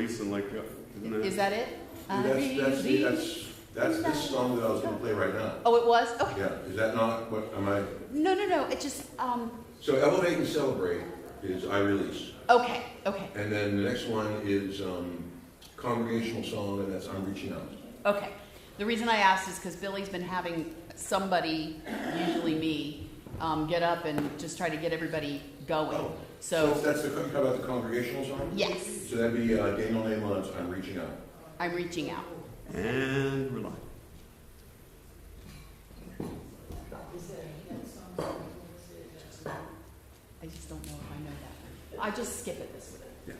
release and like, isn't that? Is that it? That's this song that I was going to play right now. Oh, it was? Okay. Yeah, is that not what, am I? No. It just, So Elevate and Celebrate is I Release. okay. And then the next one is congregational song, and that's I'm Reaching Out. Okay. The reason I asked is because Billy's been having somebody, usually me, get up and just try to get everybody going. Oh, So that's the, how about the congregational song? yes, So that'd be Daniel Neyman's I'm Reaching Out. I'm reaching out. And we're live. I just don't know if I know that. I just skip it this way. Yeah.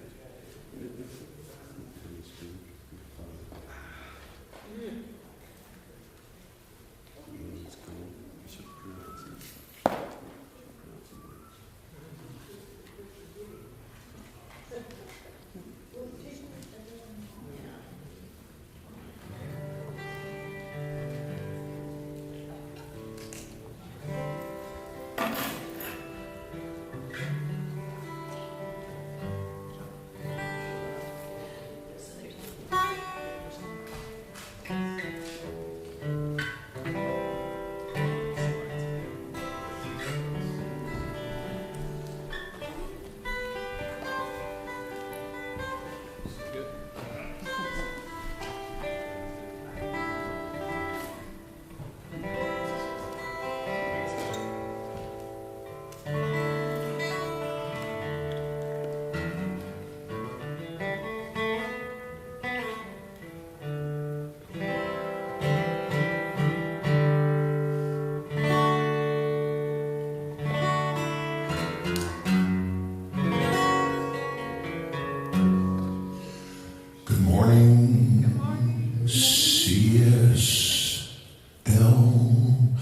CSL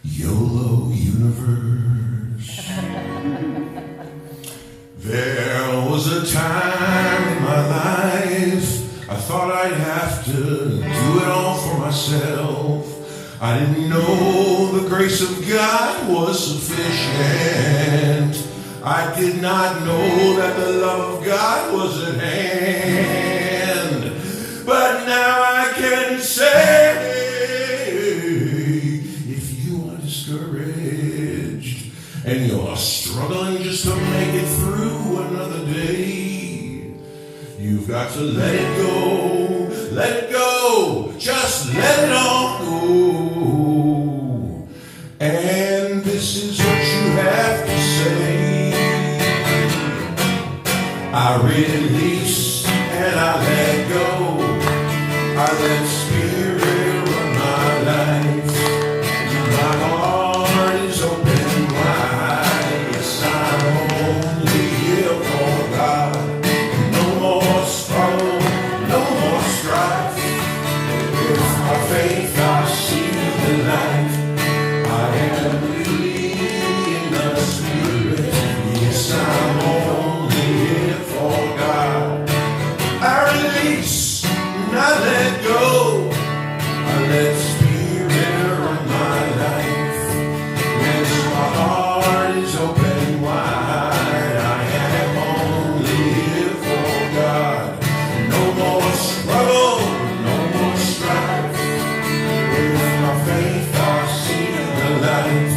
Yolo universe. There was a time in my life I thought I'd have to do it all for myself. I didn't know the grace of God was sufficient. I did not know that the love of God was at hand. But now I can say, if you are discouraged and you're struggling just to make it through another day, you've got to let it go, just let it all go. And this is what you have to say. I release and I let go. I let Spirit run my life. My heart is open wide. Yes, I'm only here for God. No more struggle, no more strife. With my faith I see the light. I am free in the Spirit. Yes, I'm only here for God. I release and I let go. I let Spirit run my life. Yes, my heart is open wide. I am only here for God. No more struggle, no more strife. With my faith I see the light.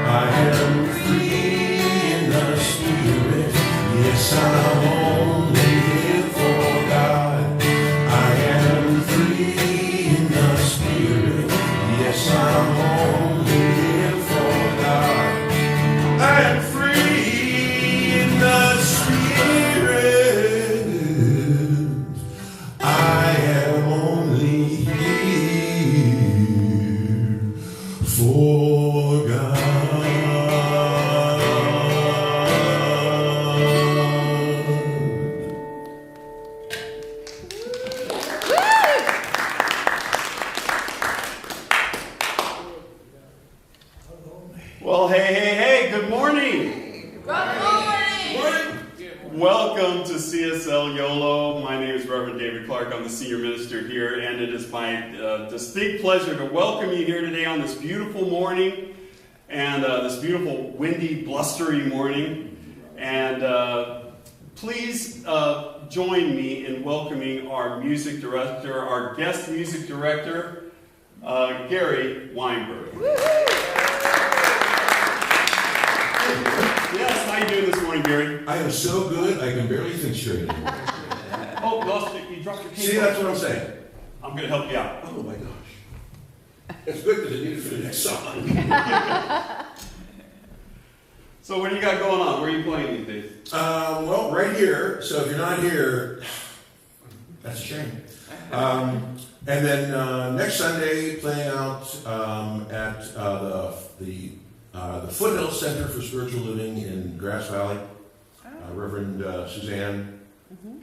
I am free in the Spirit. Yes, I'm only here for God. I am free in the Spirit. Yes, I'm only here for God. I am free in the Spirit. I am only here for God. Well, hey, good morning. Good morning! Welcome to CSL Yolo. My name is Reverend David Clark. I'm the senior minister here, and it is my distinct pleasure to welcome you here today on this beautiful morning, and this beautiful, windy, blustery morning. And please join me in welcoming our music director, our guest music director, Gary Weinberg. Yes, how you doing this morning, Gary? I am so good, I can barely think straight anymore. Oh, you dropped your keyboard. See, that's what I'm saying. I'm going to help you out. Oh my gosh. It's good because I need it for the next song. So what do you got going on? Where are you playing these days? Well, right here. So if you're not here, that's a shame. And then next Sunday, playing out at the Foothill Center for Spiritual Living in Grass Valley. Reverend Suzanne.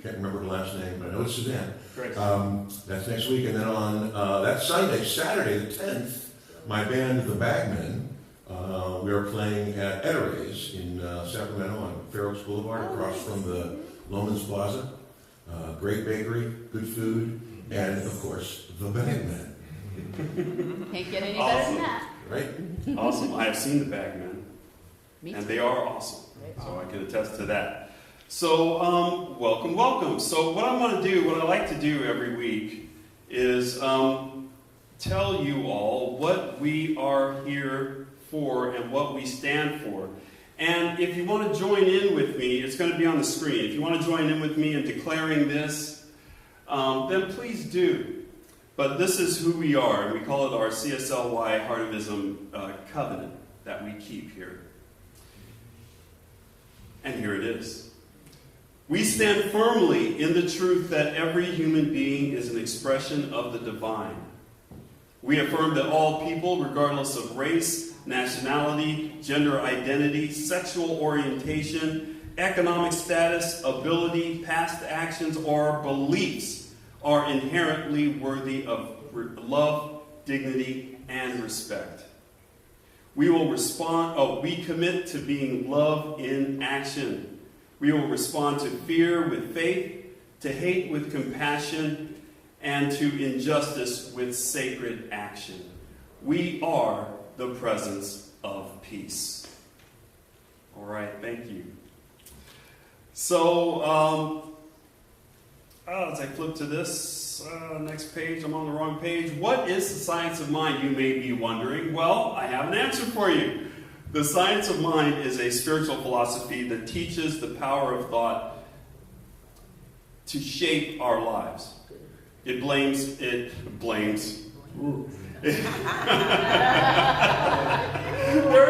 Can't remember her last name, but I know it's Suzanne. Great. That's next week. And then on that Sunday, Saturday the 10th, my band, The Bagmen, we are playing at Eteray's in Sacramento on Fair Oaks Boulevard, across from the Loman's Plaza. Great bakery, good food, and of course, The Bagmen. Can't get any Awesome. better than that. Right? Awesome. I have seen the Bagmen, Me and too. they are awesome. So I can attest to that. So, welcome. So what I'm going to do, what I like to do every week is tell you all what we are here for and what we stand for. And if you want to join in with me, it's going to be on the screen. If you want to join in with me in declaring this, then please do. But this is who we are, and we call it our CSLY Heartivism covenant that we keep here. And here it is. We stand firmly in the truth that every human being is an expression of the divine. We affirm that all people, regardless of race, nationality, gender identity, sexual orientation, economic status, ability, past actions, or beliefs, are inherently worthy of love, dignity, and respect. We commit to being love in action. We will respond to fear with faith, to hate with compassion, and to injustice with sacred action. We are the presence of peace. All right, thank you. So, as I flip to this next page, I'm on the wrong page. What is the science of mind, you may be wondering? Well, I have an answer for you. The science of mind is a spiritual philosophy that teaches the power of thought to shape our lives. It blames. There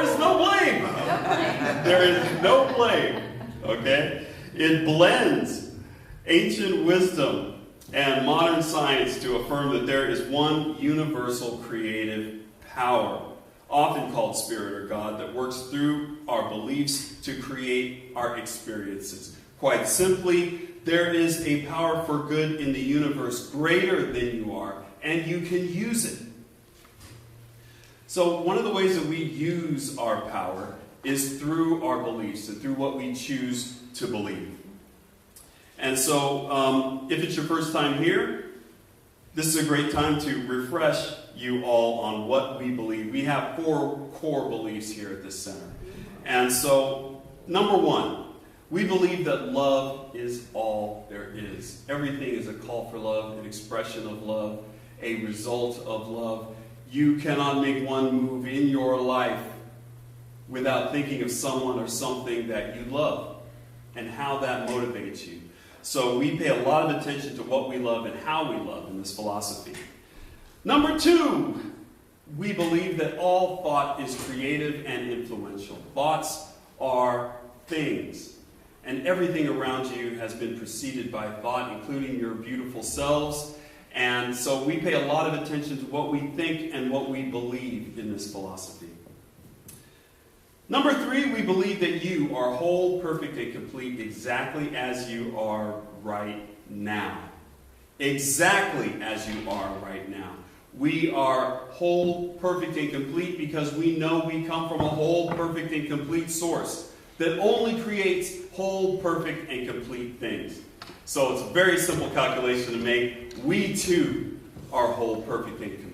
is no blame. There is no blame. Okay? It blends ancient wisdom and modern science to affirm that there is one universal creative power, often called Spirit or God, that works through our beliefs to create our experiences. Quite simply, there is a power for good in the universe greater than you are, and you can use it. So one of the ways that we use our power is through our beliefs and through what we choose to believe. And so if it's your first time here, this is a great time to refresh you all on what we believe. We have 4 core beliefs here at this center. And so, number 1, we believe that love is all there is. Everything is a call for love, an expression of love, a result of love. You cannot make one move in your life without thinking of someone or something that you love and how that motivates you. So we pay a lot of attention to what we love and how we love in this philosophy. Number 2, we believe that all thought is creative and influential. Thoughts are things, and everything around you has been preceded by thought, including your beautiful selves. And so we pay a lot of attention to what we think and what we believe in this philosophy. Number 3, we believe that you are whole, perfect, and complete exactly as you are right now. Exactly as you are right now. We are whole, perfect, and complete because we know we come from a whole, perfect, and complete source that only creates whole, perfect, and complete things. So it's a very simple calculation to make. We too are whole, perfect, and complete.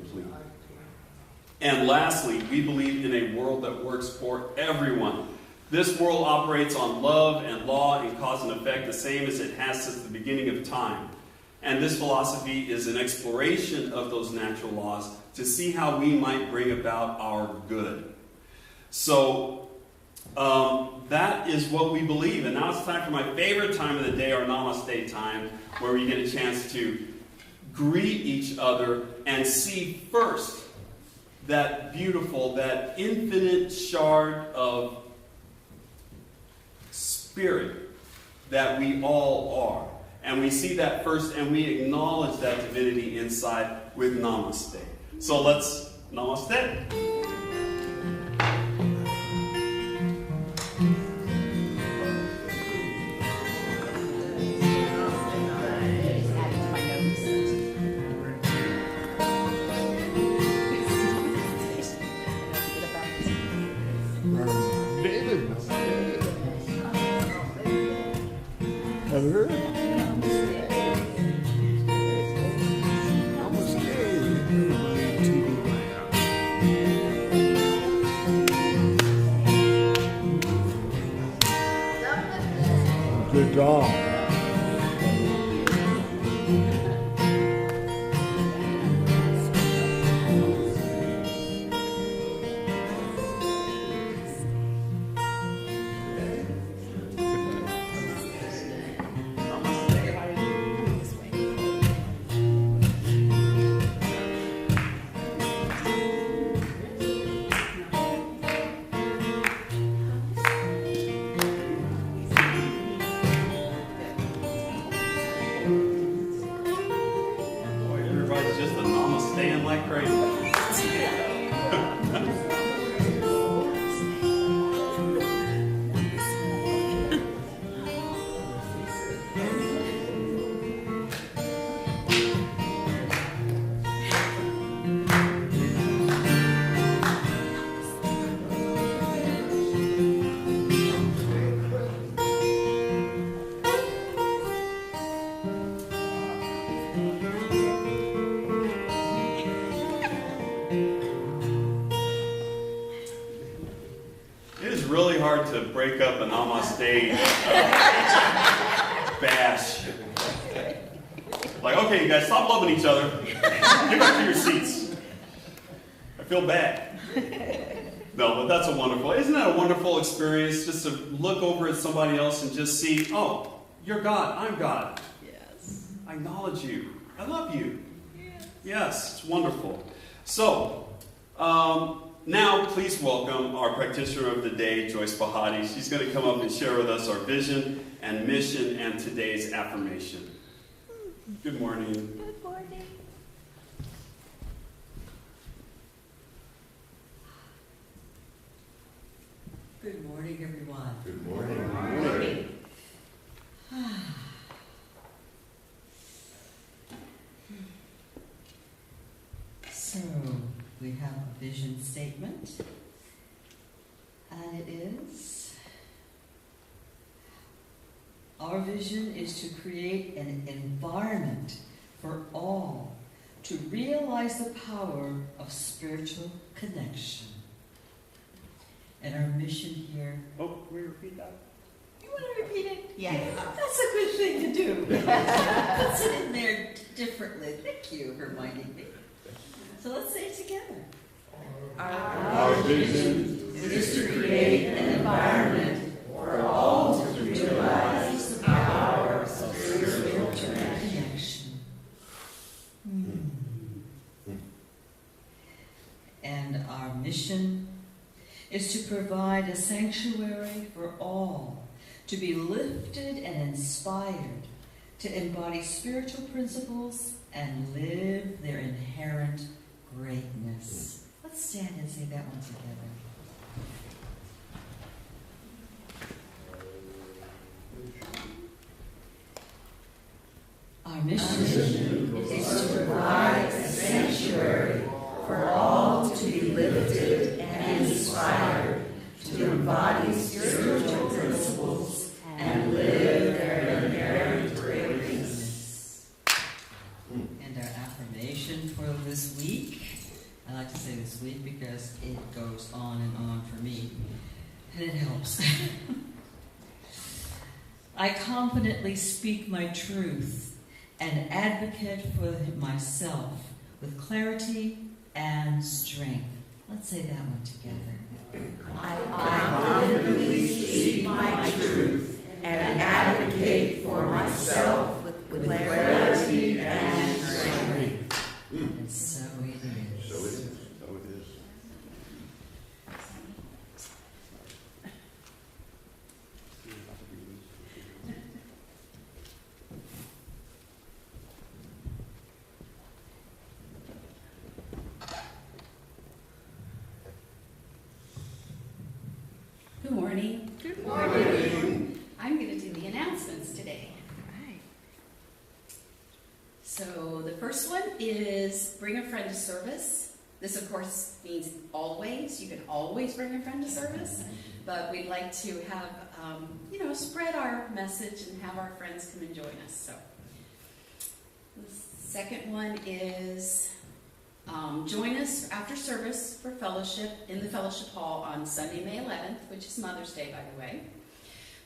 And lastly, we believe in a world that works for everyone. This world operates on love and law and cause and effect, the same as it has since the beginning of time. And this philosophy is an exploration of those natural laws to see how we might bring about our good. So that is what we believe. And now it's time for my favorite time of the day, our Namaste time, where we get a chance to greet each other and see first that beautiful, that infinite shard of spirit that we all are. And we see that first, and we acknowledge that divinity inside with Namaste. So let's Namaste. Good job. Really hard to break up a Namaste bash. Like, okay, you guys, stop loving each other. Get back to your seats. I feel bad. No, but that's isn't that a wonderful experience, just to look over at somebody else and just see, oh, you're God, I'm God. Yes. I acknowledge you. I love you. Yes, it's wonderful. So, now, please welcome our practitioner of the day, Joyce Bahati. She's going to come up and share with us our vision and mission and today's affirmation. Good morning. Good morning. Good morning, everyone. Good morning. Good morning. So, we have a vision statement, and it is, our vision is to create an environment for all to realize the power of spiritual connection. And our mission here... Oh, can we repeat that? You want to repeat it? Yes. That's a good thing to do. Puts it in there differently. Thank you for reminding me. So let's say it together. Our vision is to create an environment for all to realize the power of spiritual connection. And our mission is to provide a sanctuary for all to be lifted and inspired to embody spiritual principles and live their inherent greatness. Let's stand and say that one together. Our mission is to provide a sanctuary for all to be lifted and inspired to embody spiritual principles and live their inherent greatness. And our affirmation for this week, I like to say this week because it goes on and on for me. and it helps. I confidently speak my truth and advocate for myself with clarity and strength. Let's say that one together. I confidently speak my truth and advocate for myself with clarity and strength. And so it is. So it is. So it is. Good morning. Good morning. I'm going to do the announcements today. So the first one is bring a friend to service. This, of course, means always. You can always bring a friend to service. But we'd like to have, spread our message and have our friends come and join us. So the second one is join us after service for fellowship in the fellowship hall on Sunday, May 11th, which is Mother's Day, by the way.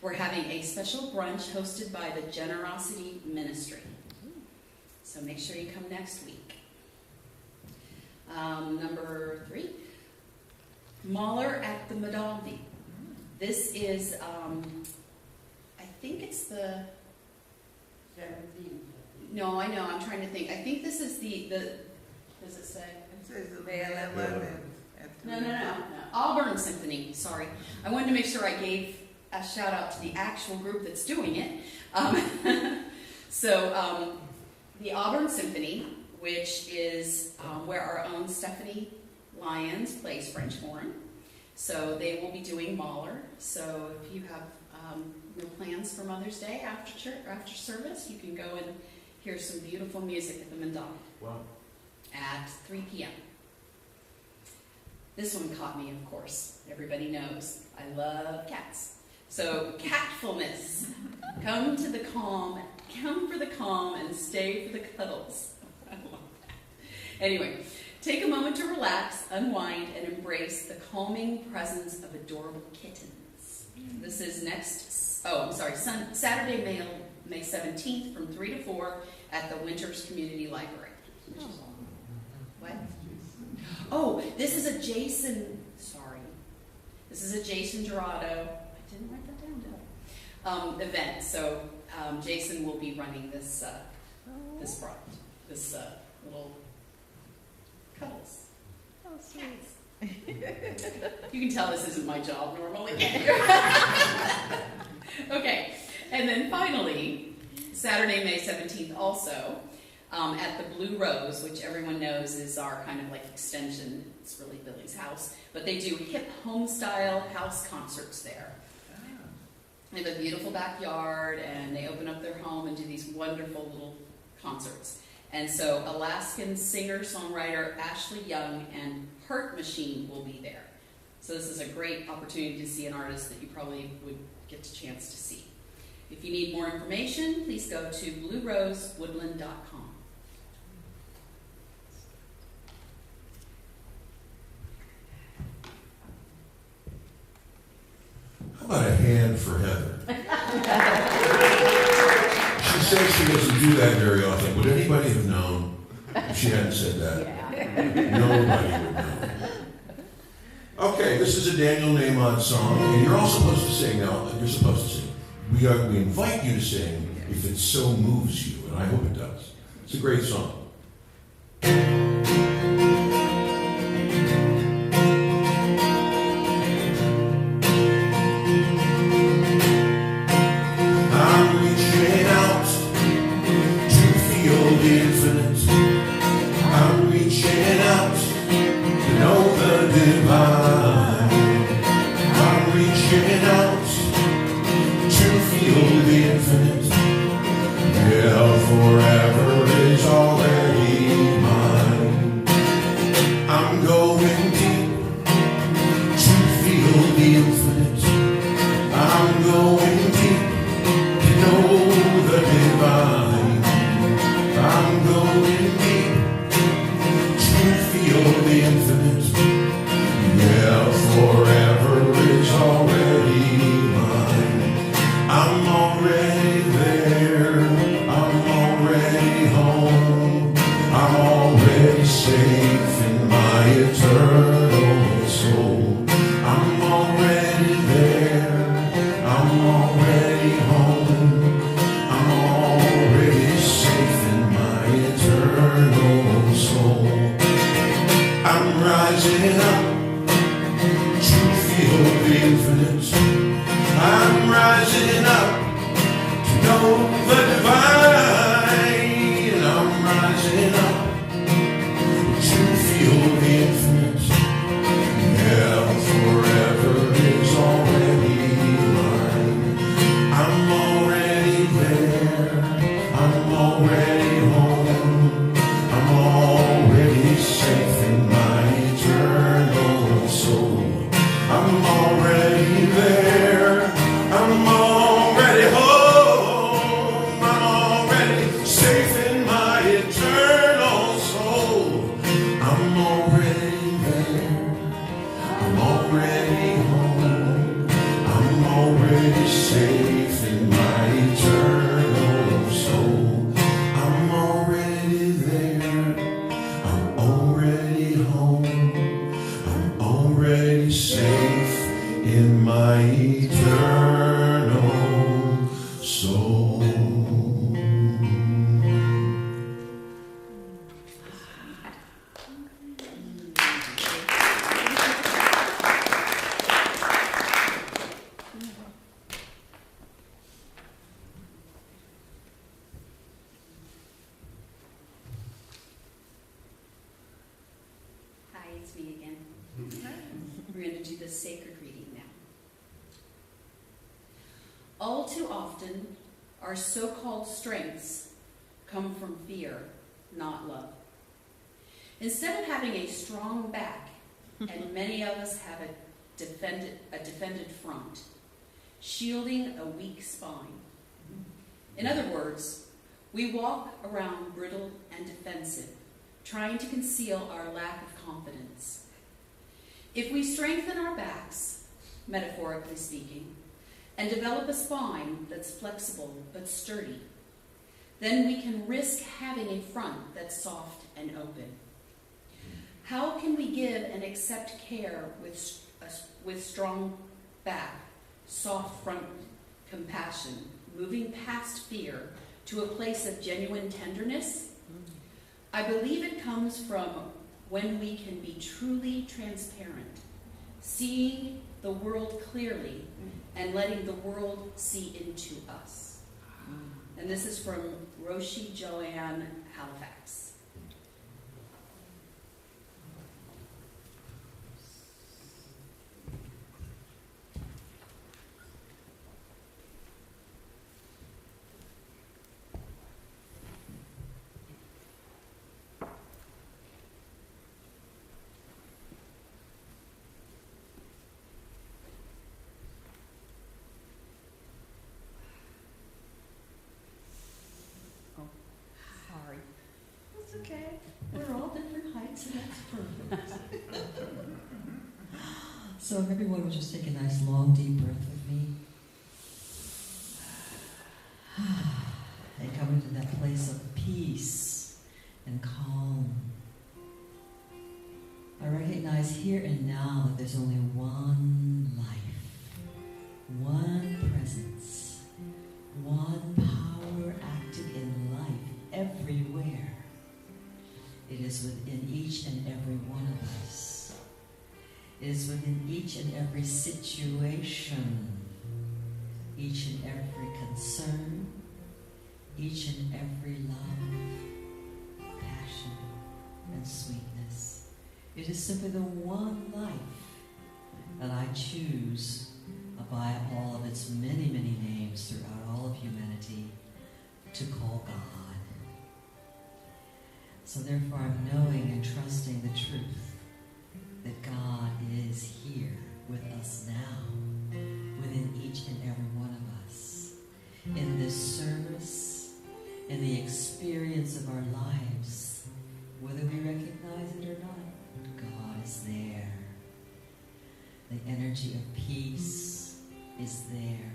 We're having a special brunch hosted by the Generosity Ministry. So make sure you come next week. Number 3, Mahler at the Madalvi. This is, I think it's the... No, I know, I'm trying to think. I think this is the does it say? It says May 11th. No. Auburn Symphony, sorry. I wanted to make sure I gave a shout out to the actual group that's doing it. The Auburn Symphony, which is where our own Stephanie Lyons plays French horn. So they will be doing Mahler. So if you have no plans for Mother's Day after church, after service, you can go and hear some beautiful music at the Madonna. Wow. At 3 p.m. This one caught me, of course. Everybody knows I love cats. So, catfulness. Come for the calm, and stay for the cuddles. I love that. Anyway, take a moment to relax, unwind, and embrace the calming presence of adorable kittens. This is Saturday, May 17th from 3 to 4 at the Winters Community Library. What? Oh, this is a Jason Gerardo. I didn't write that down, did I? Event. So Jason will be running this little cuddles. Oh, sweet. You can tell this isn't my job normally. Okay, and then finally, Saturday, May 17th also, at the Blue Rose, which everyone knows is our kind of like extension. It's really Billy's house. But they do hip home-style house concerts there. They have a beautiful backyard, and they open up their home and do these wonderful little concerts. And so Alaskan singer-songwriter Ashley Young and Heart Machine will be there. So this is a great opportunity to see an artist that you probably would get a chance to see. If you need more information, please go to bluerosewoodland.com. How about a hand for Heather? She says she doesn't do that very often. Would anybody have known if she hadn't said that? Yeah. Nobody would know. Okay, this is a Daniel Nahmod song, and you're all supposed to sing now. You're supposed to sing. We invite you to sing if it so moves you, and I hope it does. It's a great song. Forever is already mine. safe in my eternal soul. I'm already there. I'm already home. I'm already safe in my eternal soul. I'm rising up to feel the infinite. I'm rising up to know the divine. I'm rising up to feel the infinite. Yeah, forever is already mine. I'm already there. I'm already home. I'm already safe in my eternal soul. I'm already there. I'm already home. I'm already safe in my eternal soul. I'm already there. I'm already home. I'm already safe in my eternal soul. I'm already there. I'm already home. I'm already safe in my eternal soul. Hi, it's me again. We're going to do the sacred reading now. All too often, our so-called strengths come from fear, not love. Instead of having a strong back, and many of us have a defended front, shielding a weak spine. In other words, we walk around brittle and defensive, trying to conceal our lack of confidence. If we strengthen our backs, metaphorically speaking, and develop a spine that's flexible but sturdy, then we can risk having a front that's soft and open. How can we give and accept care with strong back, soft front, compassion, moving past fear to a place of genuine tenderness? I believe it comes from when we can be truly transparent, seeing the world clearly and letting the world see into us. And this is from Roshi Joanne Halifax. Sorry. That's okay. We're all different heights, and that's perfect. So if everyone would just take a nice long deep breath with me. And come into that place of peace and calm. I recognize here and now that there's only one life, one presence, one power acting in life everywhere. It is within each and every one of us. It is within each and every situation, each and every concern, each and every love, passion, and sweetness. It is simply the one life that I choose by all of its many, many names throughout all of humanity to call God. So therefore I'm knowing and trusting the truth that God is here with us now, within each and every one of us, in this service, in the experience of our lives, whether we recognize it or not. God is there. The energy of peace is there.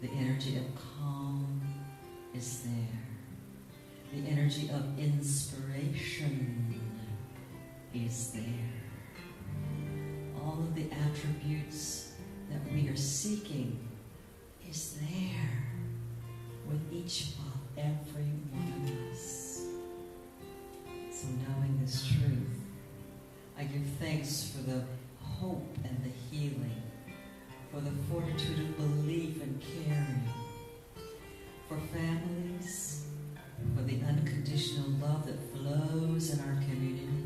The energy of calm is there. The energy of inspiration is there. All of the attributes that we are seeking is there with every one of us. So knowing this truth, I give thanks for the hope and the healing, for the fortitude of belief and caring, for families, for the unconditional love that flows in our community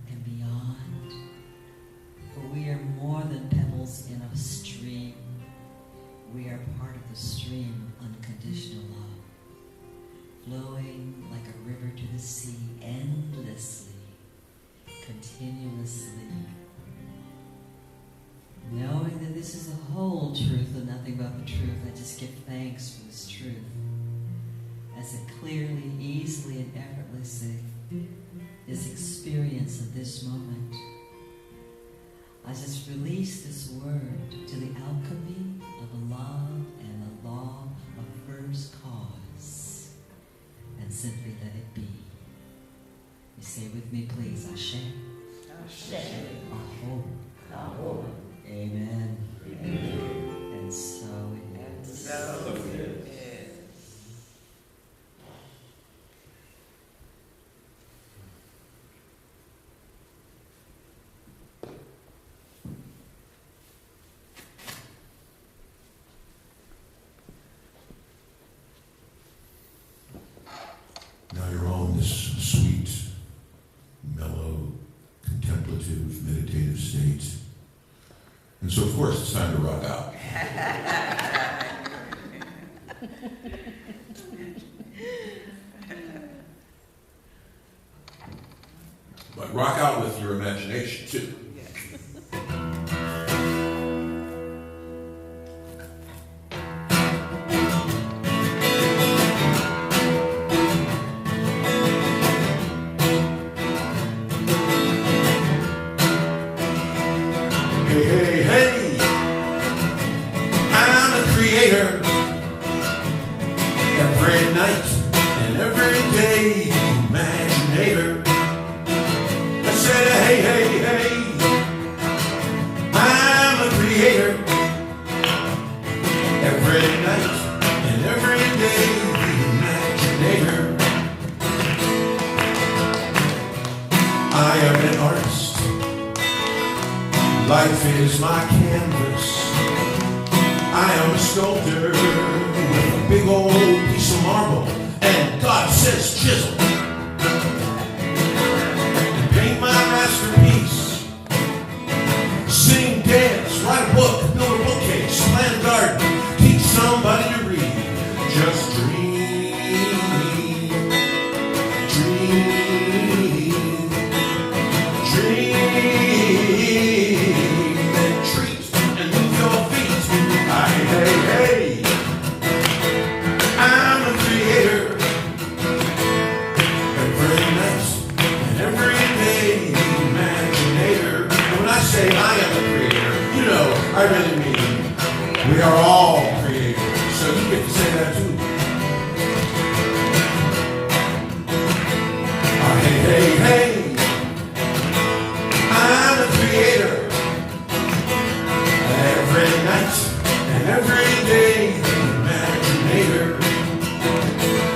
and beyond. For we are more than pebbles in a stream. We are part of the stream, unconditional love, flowing like a river to the sea, endlessly, continuously. Knowing that this is the whole truth and nothing but the truth, I just give thanks for this truth as it clearly, easily, and effortlessly is experienced at this moment. I just release this word to the alchemy of love and the law of first cause, and simply let it be. You say with me, please, Ashe. Ashe. Aho. Aho. Amen. Amen. And so it is. So it is. Now you're all in this sweet, mellow, contemplative, meditative state. And so, of course, it's time to rock out. But rock out with your imagination, too. Hey, hey, hey, I'm a creator. Every night and every day, imaginator. I said, hey, hey, hey, I'm a creator. Every night and every day, imaginator. I am an artist. Life is my canvas. I am a sculptor with a big old piece of marble, and God says chisel. And paint my masterpiece. Sing, dance, write a book, build a bookcase, plant a garden, teach somebody to read. Just dream, dream, dream. Hey, hey, I'm a creator. Every night and every day, imaginator. And when I say I am a creator, you know, I really mean we are all creators. So you get to say that too. Hey, hey, hey, I'm a creator. Every night and every day, imaginator.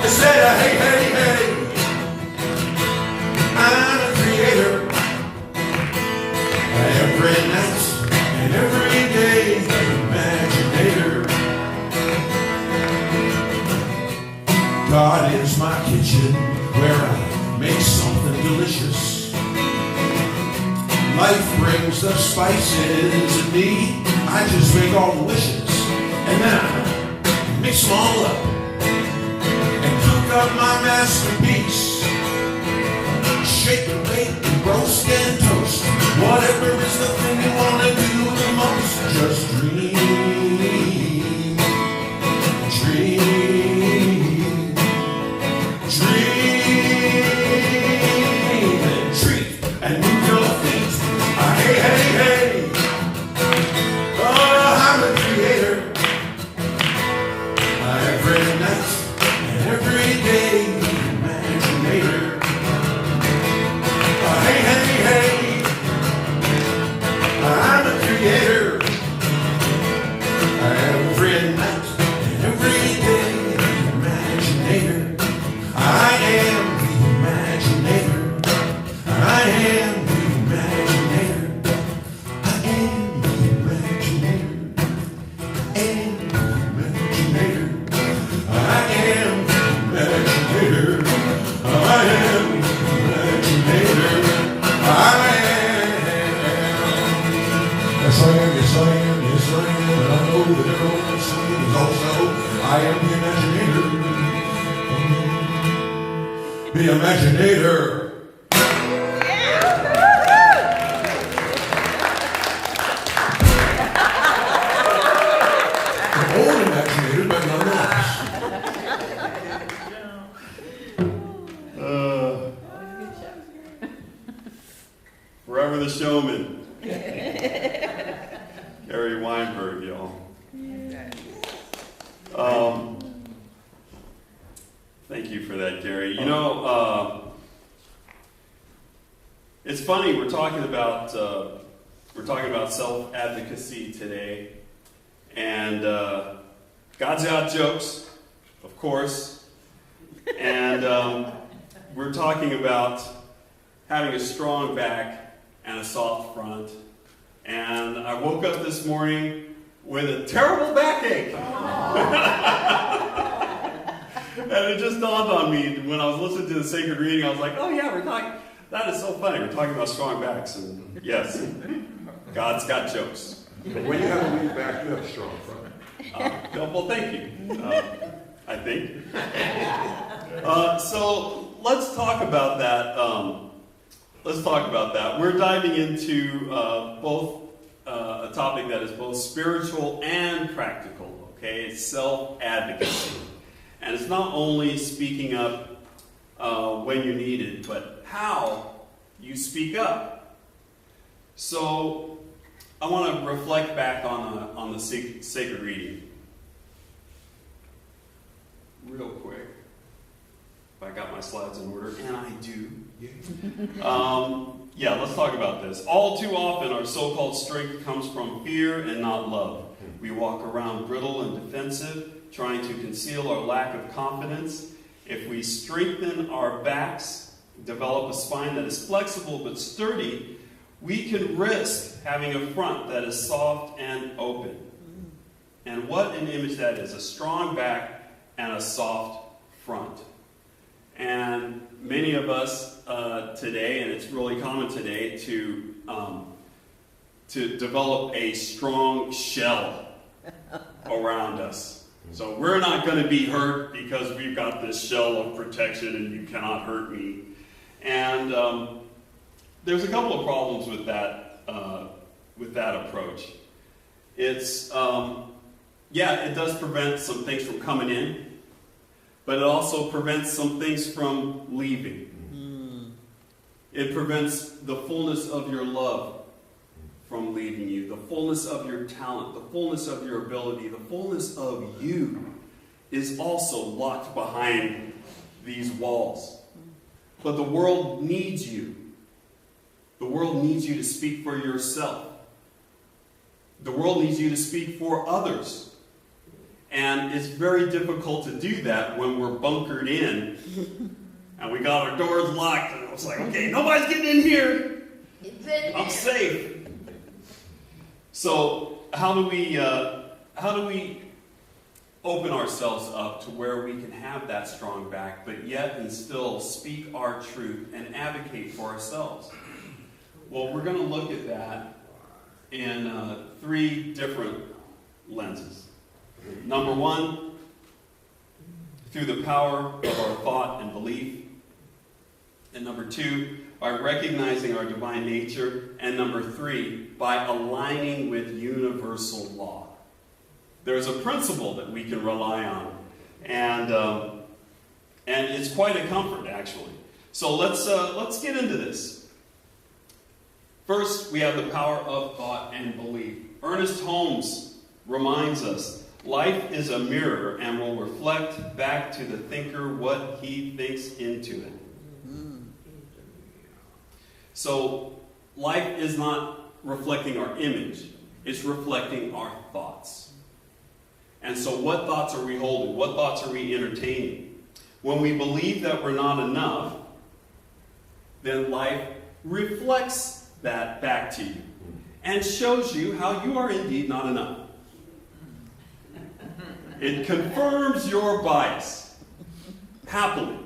I said, hey, hey, hey, I'm a creator. Every night and every day, imaginator. God is my kitchen where I make something delicious. Life brings the spices and me, I just make all the wishes. And then I mix them all up and cook up my masterpiece. Shake and bake and roast and toast. Whatever is the thing you want to do the most. Just dream, dream, dream, and treat and move your feet. Hey, hey, hey. Oh, I'm a creator. Every night and every day, the Imaginator. An old Imaginator, but nonetheless. Forever the showman. Gary Weinberg, y'all. Thank you for that, Gary. You know, it's funny, we're talking about self-advocacy today, and God's got jokes, of course, and we're talking about having a strong back and a soft front. And I woke up this morning with a terrible backache. And it just dawned on me when I was listening to the sacred reading, I was like, oh yeah, that is so funny. We're talking about strong backs. And yes, God's got jokes. But when you have a weak back, you have a strong front. Well, thank you, I think. So let's talk about that. We're diving into both a topic that is both spiritual and practical. Okay, it's self-advocacy, and it's not only speaking up when you need it, but how you speak up. So I want to reflect back on the sacred reading real quick. If I got my slides in order, and I do. Yeah, let's talk about this. All too often, our so-called strength comes from fear and not love. We walk around brittle and defensive, trying to conceal our lack of confidence. If we strengthen our backs, develop a spine that is flexible but sturdy, we can risk having a front that is soft and open. And what an image that is, a strong back and a soft front. And many of us today, and it's really common today, to develop a strong shell around us. So we're not going to be hurt because we've got this shell of protection and you cannot hurt me. And there's a couple of problems with that approach. It's, it does prevent some things from coming in, but it also prevents some things from leaving. It prevents the fullness of your love from leaving you, the fullness of your talent, the fullness of your ability, the fullness of you is also locked behind these walls. But the world needs you. The world needs you to speak for yourself. The world needs you to speak for others. And it's very difficult to do that when we're bunkered in and we got our doors locked and it's like, okay, nobody's getting in here. I'm safe. So how do we open ourselves up to where we can have that strong back, but yet and still speak our truth and advocate for ourselves? Well, we're going to look at that in 3 different lenses. Number 1, through the power of our thought and belief. And number 2, by recognizing our divine nature. And number 3, by aligning with universal law. There's a principle that we can rely on. And it's quite a comfort, actually. So let's get into this. First, we have the power of thought and belief. Ernest Holmes reminds us, life is a mirror and will reflect back to the thinker what he thinks into it. So, life is not reflecting our image, it's reflecting our thoughts. And so what thoughts are we holding? What thoughts are we entertaining? When we believe that we're not enough, then life reflects that back to you and shows you how you are indeed not enough. It confirms your bias, happily.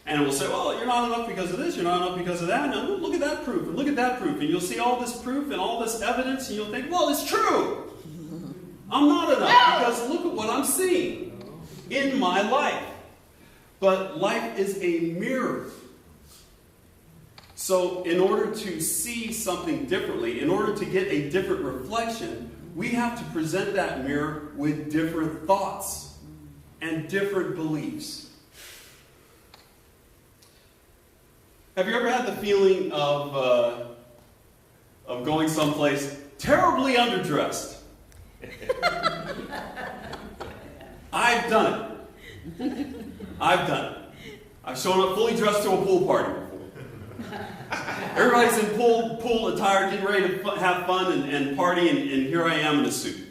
And it will say, well, you're not enough because of this, you're not enough because of that. Now, look at that proof, and look at that proof. And you'll see all this proof and all this evidence, and you'll think, well, it's true. I'm not enough because look at what I'm seeing in my life. But life is a mirror. So in order to see something differently, in order to get a different reflection, we have to present that mirror with different thoughts and different beliefs. Have you ever had the feeling of going someplace terribly underdressed? I've done it. I've done it. I've shown up fully dressed to a pool party before. Everybody's in pool attire, getting ready to have fun and party, and here I am in a suit.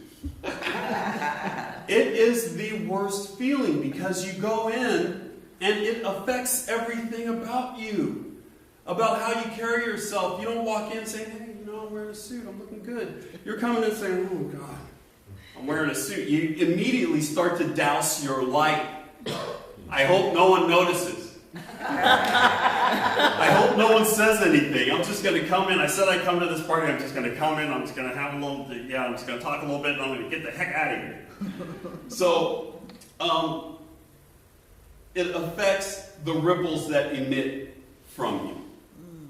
It is the worst feeling because you go in and it affects everything about you, about how you carry yourself. You don't walk in saying, hey, I'm wearing a suit, I'm looking good. You're coming in saying, oh God, I'm wearing a suit. You immediately start to douse your light. I hope no one notices. I hope no one says anything. I'm just going to come in. I said I'd come to this party. I'm just going to come in. I'm just going to have a little, I'm just going to talk a little bit, and I'm going to get the heck out of here. So, it affects the ripples that emit from you.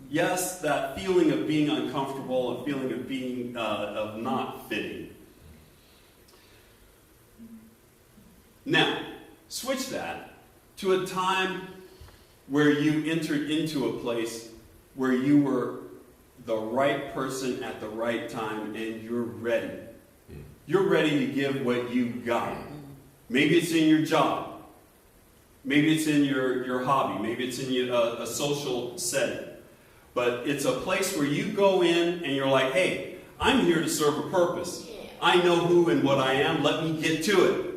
Yes, that feeling of being uncomfortable, a feeling of being, of not fitting. Now, switch that to a time where you entered into a place where you were the right person at the right time and you're ready. You're ready to give what you got. Maybe it's in your job. Maybe it's in your hobby. Maybe it's in a social setting. But it's a place where you go in and you're like, hey, I'm here to serve a purpose. I know who and what I am. Let me get to it.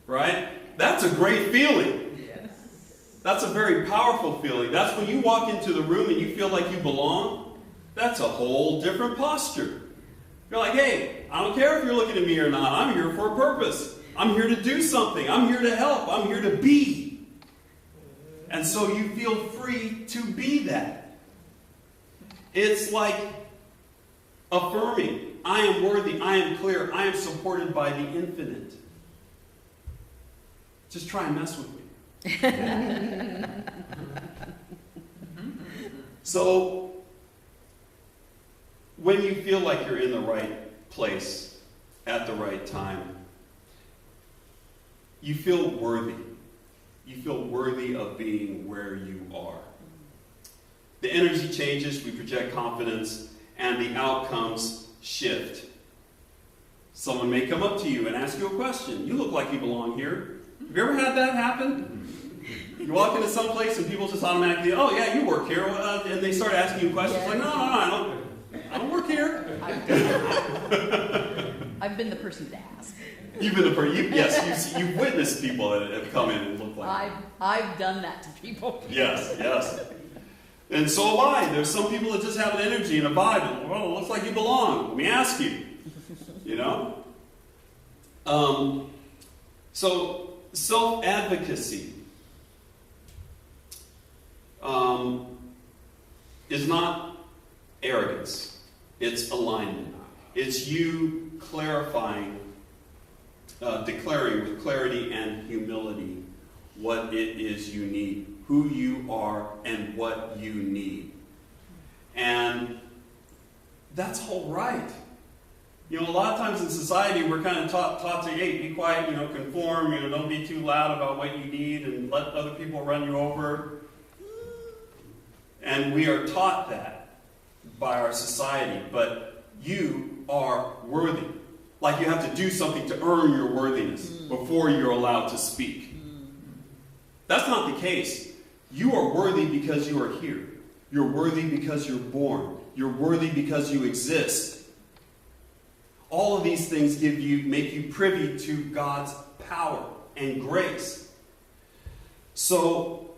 Right? That's a great feeling. That's a very powerful feeling. That's when you walk into the room and you feel like you belong. That's a whole different posture. You're like, hey, I don't care if you're looking at me or not. I'm here for a purpose. I'm here to do something. I'm here to help. I'm here to be. And so you feel free to be that. It's like affirming, I am worthy, I am clear, I am supported by the infinite. Just try and mess with me. So, when you feel like you're in the right place at the right time, you feel worthy. You feel worthy of being where you are. The energy changes, we project confidence, and the outcomes shift. Someone may come up to you and ask you a question. You look like you belong here. Have you ever had that happen? You walk into some place and people just automatically, oh yeah, you work here, and they start asking you questions like, no, I don't work here. I've been the person to ask. You've been the person, yes, you've witnessed people that have come in and look like I've done that to people. Yes. And so have I. There's some people that just have an energy and a vibe, and, well, it looks like you belong. Let me ask you. So, self-advocacy is not arrogance. It's alignment. It's you clarifying, declaring with clarity and humility what it is you need, who you are, and what you need. And that's all right. A lot of times in society we're kind of taught to, hey, be quiet, conform, don't be too loud about what you need and let other people run you over. And we are taught that by our society, but you are worthy. Like you have to do something to earn your worthiness before you're allowed to speak. That's not the case. You are worthy because you are here. You're worthy because you're born. You're worthy because you exist. All of these things make you privy to God's power and grace. So,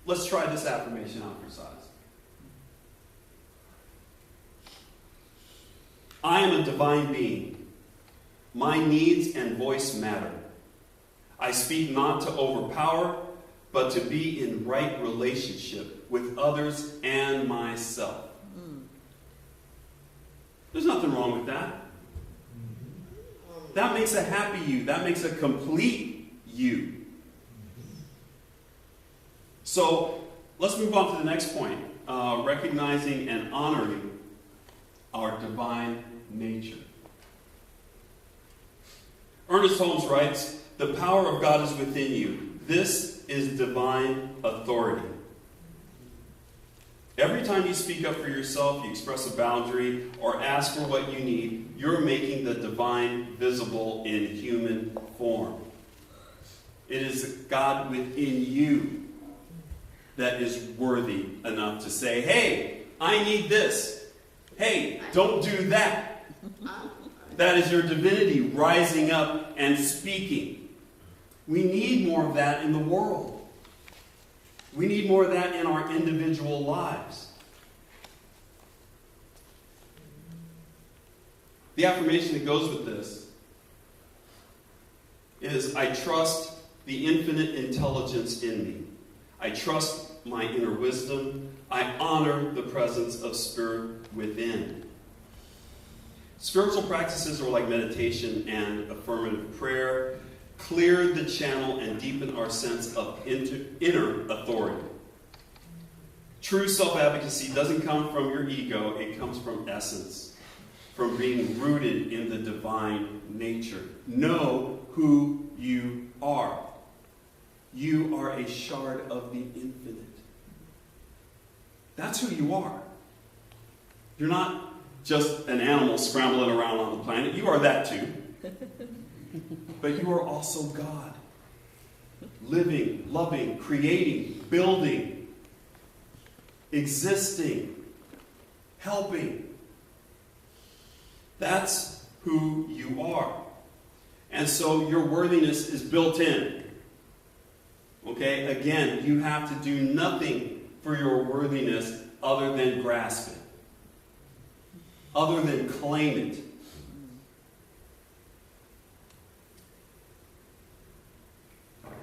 let's try this affirmation out for size. I am a divine being. My needs and voice matter. I speak not to overpower, but to be in right relationship with others and myself. There's nothing wrong with that. that makes a happy you. That makes a complete you. So let's move on to the next point. Recognizing and honoring our divine nature. Ernest Holmes writes, "The power of God is within you. This is divine authority." Every time you speak up for yourself, you express a boundary, or ask for what you need, you're making the divine visible in human form. It is God within you that is worthy enough to say, hey, I need this. Hey, don't do that. That is your divinity rising up and speaking. We need more of that in the world. We need more of that in our individual lives. The affirmation that goes with this is, I trust the infinite intelligence in me. I trust my inner wisdom. I honor the presence of Spirit within. Spiritual practices are like meditation and affirmative prayer. Clear the channel and deepen our sense of inner authority. True self-advocacy doesn't come from your ego, it comes from essence, from being rooted in the divine nature. Know who you are. You are a shard of the infinite. That's who you are. You're not just an animal scrambling around on the planet. You are that too. But you are also God. Living, loving, creating, building, existing, helping. That's who you are. And so your worthiness is built in. Okay? Again, you have to do nothing for your worthiness other than grasp it. Other than claim it.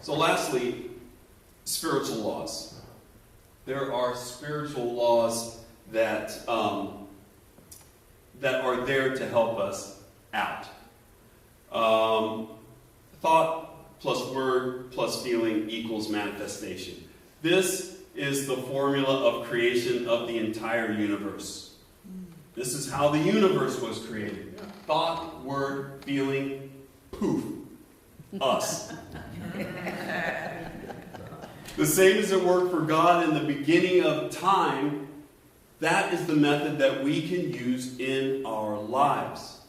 So lastly, spiritual laws. There are spiritual laws that are there to help us out. Thought plus word plus feeling equals manifestation. This is the formula of creation of the entire universe. This is how the universe was created. Thought, word, feeling, poof. Us. The same as it worked for God in the beginning of time, that is the method that we can use in our lives.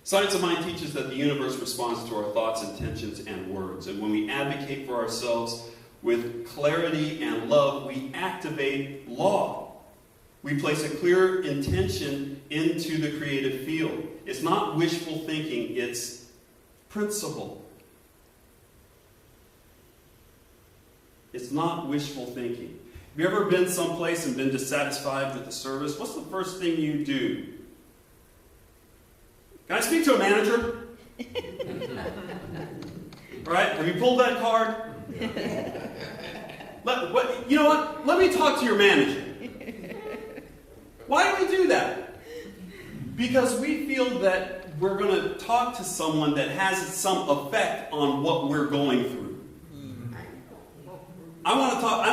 Science of Mind teaches that the universe responds to our thoughts, intentions, and words. And when we advocate for ourselves with clarity and love, we activate law. We place a clear intention into the creative field. It's not wishful thinking, it's principle. It's not wishful thinking. Have you ever been someplace and been dissatisfied with the service? What's the first thing you do? Can I speak to a manager? Right? Have you pulled that card? You know what? Let me talk to your manager. Why do we do that? Because we feel that we're going to talk to someone that has some effect on what we're going through. I want to talk.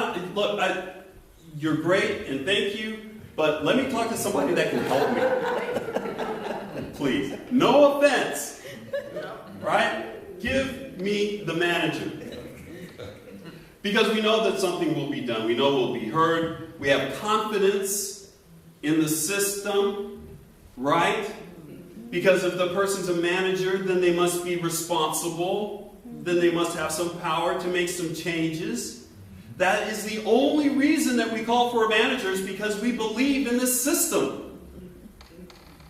You're great and thank you, but let me talk to somebody that can help me. Please. No offense. Right? Give me the manager. Because we know that something will be done. We know we'll be heard. We have confidence in the system. Right? Because if the person's a manager, then they must be responsible. Then they must have some power to make some changes. That is the only reason that we call for a manager, is because we believe in this system.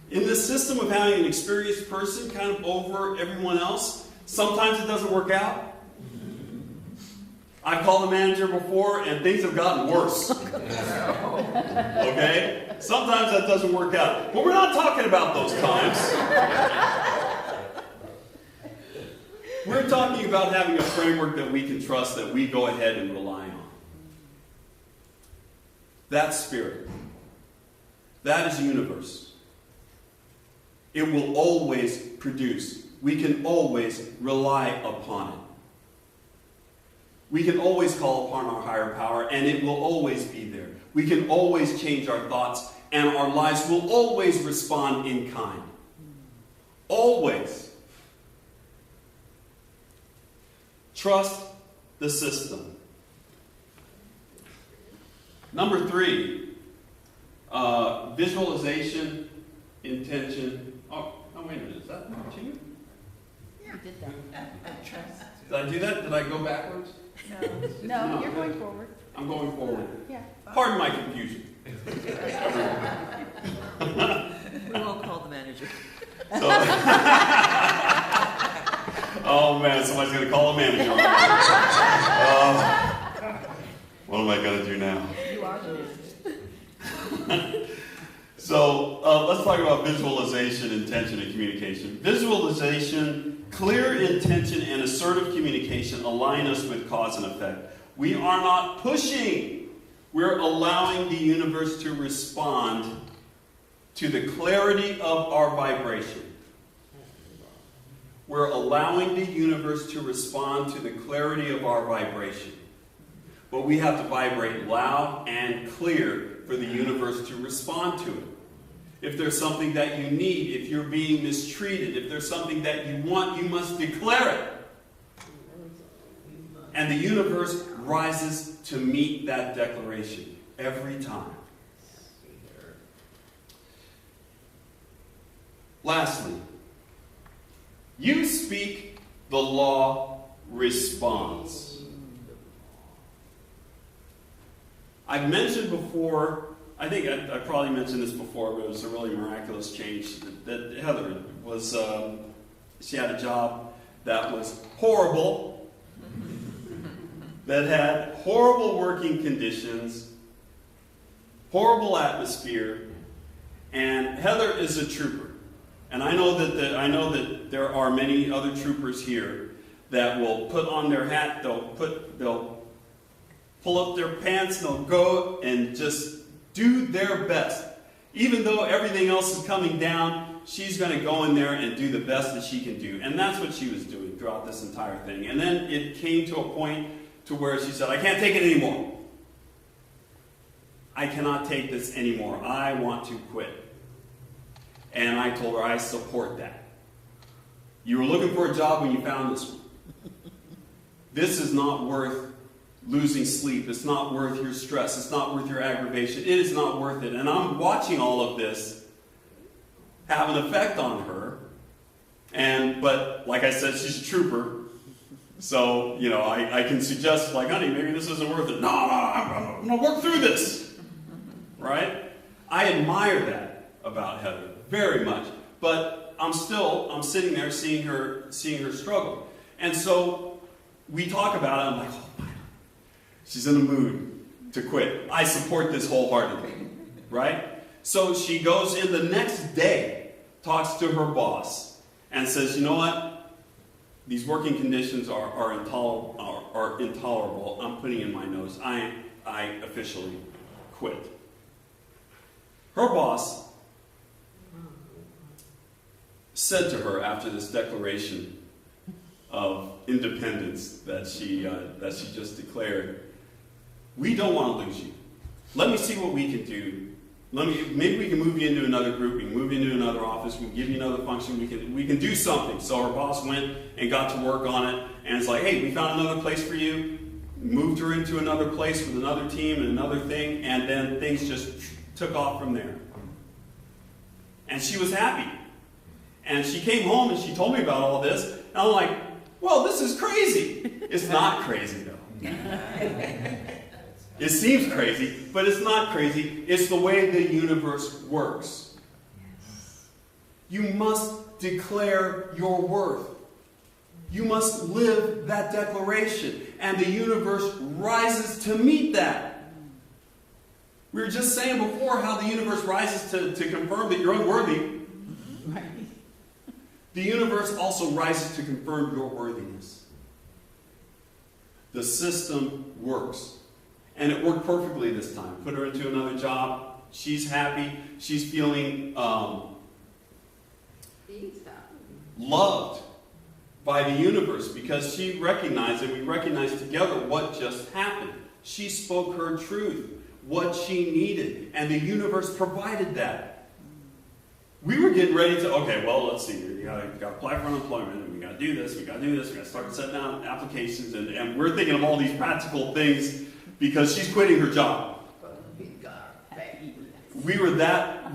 In this system of having an experienced person kind of over everyone else. Sometimes it doesn't work out. I've called a manager before and things have gotten worse. Okay? Sometimes that doesn't work out. But we're not talking about those times. We're talking about having a framework that we can trust, that we go ahead and rely on. That's spirit. That is universe. It will always produce. We can always rely upon it. We can always call upon our higher power, and it will always be there. We can always change our thoughts, and our lives will always respond in kind. Always. Trust the system. Number 3, visualization, intention. Oh, wait a minute. Is that you? You did that. Did I do that? Did I go backwards? No, you're going forward. I'm going forward. Yeah. Pardon my confusion. We won't call the manager. So, oh man, somebody's going to call a manager. What am I going to do now? You are the manager. So let's talk about visualization, intention, and communication. Visualization, clear intention, and assertive communication align us with cause and effect. We are not pushing. We're allowing the universe to respond to the clarity of our vibration. We're allowing the universe to respond to the clarity of our vibration. But we have to vibrate loud and clear for the universe to respond to it. If there's something that you need, if you're being mistreated, if there's something that you want, you must declare it. And the universe rises to meet that declaration every time. Lastly, you speak, the law responds. I've mentioned before, I think I probably mentioned this before, but it was a really miraculous change that Heather was, she had a job that was horrible, that had horrible working conditions, horrible atmosphere, and Heather is a trooper. And I know that there are many other troopers here that will put on their hat, they'll pull up their pants, and they'll go and just do their best. Even though everything else is coming down, she's going to go in there and do the best that she can do. And that's what she was doing throughout this entire thing. And then it came to a point to where she said, I can't take it anymore. I cannot take this anymore. I want to quit. And I told her, I support that. You were looking for a job when you found this one. This is not worth losing sleep. It's not worth your stress. It's not worth your aggravation. It is not worth it. And I'm watching all of this have an effect on her. But like I said, she's a trooper. So, I can suggest, like, honey, maybe this isn't worth it. No, I'm going to work through this. Right? I admire that about Heather very much. But I'm sitting there seeing her struggle. And so we talk about it. I'm like, oh my God. She's in the mood to quit. I support this wholeheartedly. Right? So she goes in the next day, talks to her boss, and says, you know what? These working conditions are intolerable. I'm putting in my notes. I officially quit. Her boss said to her after this declaration of independence that she just declared, we don't want to lose you. Let me see what we can do. Maybe we can move you into another group. We can move you into another office. We can give you another function. We can do something. So her boss went and got to work on it, and it's like, hey, we found another place for you. Moved her into another place with another team and another thing, and then things just took off from there. And she was happy. And she came home and she told me about all this, and I'm like, well, this is crazy. It's not crazy, though. It seems crazy, but it's not crazy. It's the way the universe works. You must declare your worth. You must live that declaration, and the universe rises to meet that. We were just saying before how the universe rises to confirm that you're unworthy. Right. The universe also rises to confirm your worthiness. The system works. And it worked perfectly this time. Put her into another job. She's happy. She's feeling loved by the universe because she recognized, and we recognized together what just happened. She spoke her truth, what she needed, and the universe provided that. We were getting ready to, okay, well, let's see, you got to apply for unemployment, and we got to do this, we got to start setting out applications, and we're thinking of all these practical things because she's quitting her job. We were that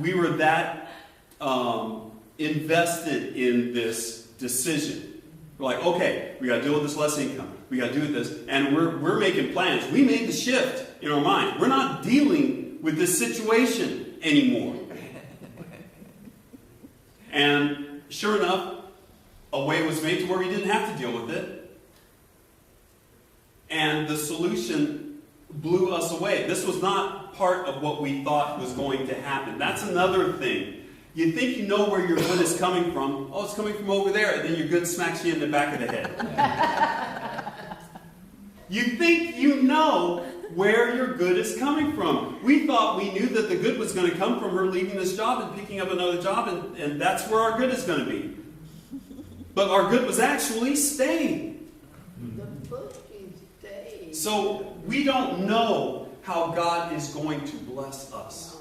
invested in this decision. We're like, okay, we got to deal with this less income. We got to do this. And we're making plans. We made the shift in our mind. We're not dealing with this situation anymore. And sure enough, a way was made to where we didn't have to deal with it. And the solution blew us away. This was not part of what we thought was going to happen. That's another thing. You think you know where your good is coming from. Oh, it's coming from over there. And then your good smacks you in the back of the head. You think you know where your good is coming from. We thought we knew that the good was going to come from her leaving this job and picking up another job, and that's where our good is going to be. But our good was actually staying. So we don't know how God is going to bless us.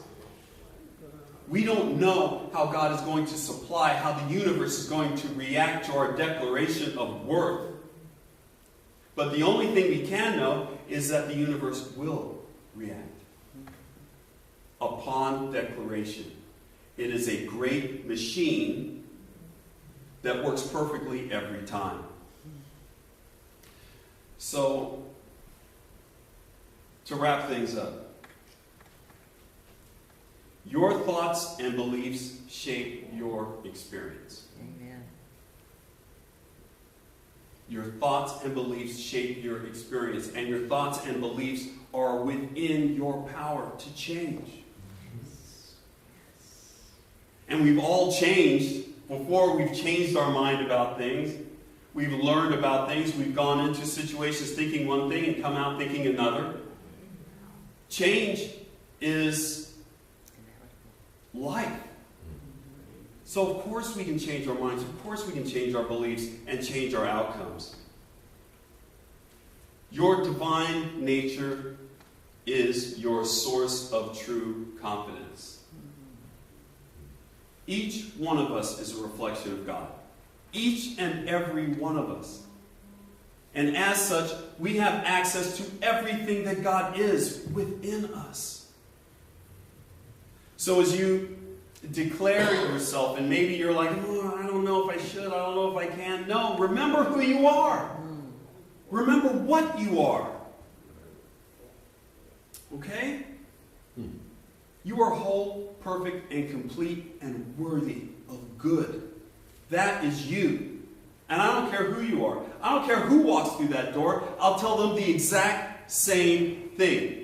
We don't know how God is going to supply, how the universe is going to react to our declaration of worth. But the only thing we can know is that the universe will react upon declaration. It is a great machine that works perfectly every time. So, to wrap things up, your thoughts and beliefs shape your experience. Amen. Your thoughts and beliefs shape your experience, and your thoughts and beliefs are within your power to change. And we've all changed. Before we've changed our mind about things, we've learned about things, we've gone into situations thinking one thing and come out thinking another. Change is life. So of course we can change our minds, of course we can change our beliefs and change our outcomes. Your divine nature is your source of true confidence. Each one of us is a reflection of God. Each and every one of us. And as such, we have access to everything that God is within us. So as you declare yourself, and maybe you're like, oh, I don't know if I should, I don't know if I can. No, remember who you are. Remember what you are. Okay? You are whole, perfect, and complete, and worthy of good. That is you. And I don't care who you are. I don't care who walks through that door. I'll tell them the exact same thing.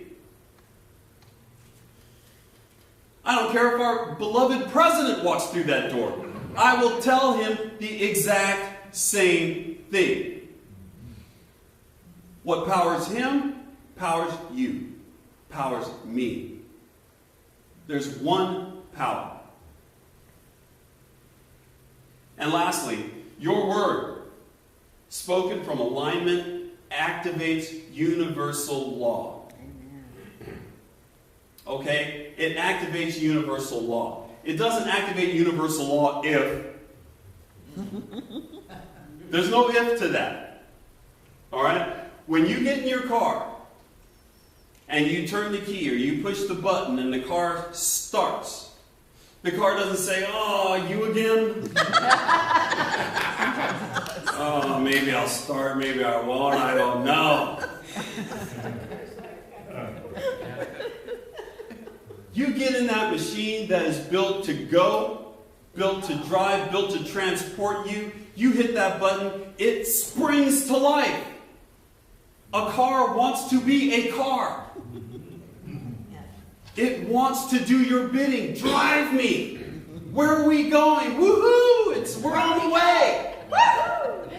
I don't care if our beloved president walks through that door. I will tell him the exact same thing. What powers him, powers you, powers me. There's one power. And lastly, your word, spoken from alignment, activates universal law. Okay? It activates universal law. It doesn't activate universal law if. There's no if to that. Alright? When you get in your car, and you turn the key or you push the button and the car starts, the car doesn't say, oh, you again? Oh, maybe I'll start, maybe I won't, I don't know. You get in that machine that is built to go, built to drive, built to transport you. You hit that button, it springs to life. A car wants to be a car. It wants to do your bidding. Drive me. Where are we going? Woohoo! We're on the way. Woohoo!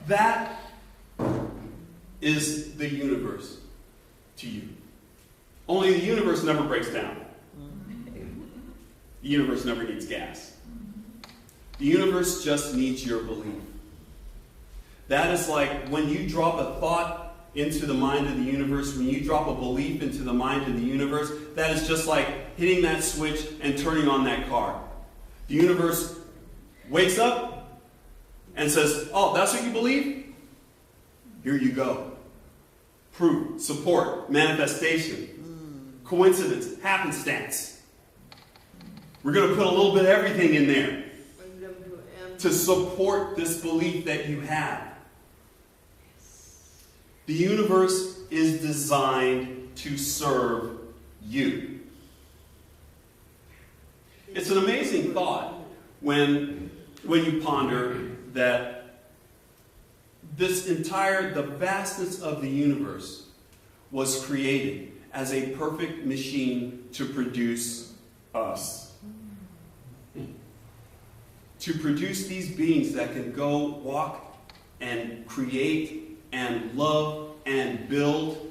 That is the universe to you. Only the universe never breaks down. The universe never needs gas. The universe just needs your belief. That is like when you drop a thought into the mind of the universe, when you drop a belief into the mind of the universe, that is just like hitting that switch and turning on that car. The universe wakes up and says, oh, that's what you believe? Here you go. Proof, support, manifestation, coincidence, happenstance. We're going to put a little bit of everything in there to support this belief that you have. The universe is designed to serve you. It's an amazing thought when you ponder that the vastness of the universe was created as a perfect machine to produce us. To produce these beings that can go walk and create and love and build.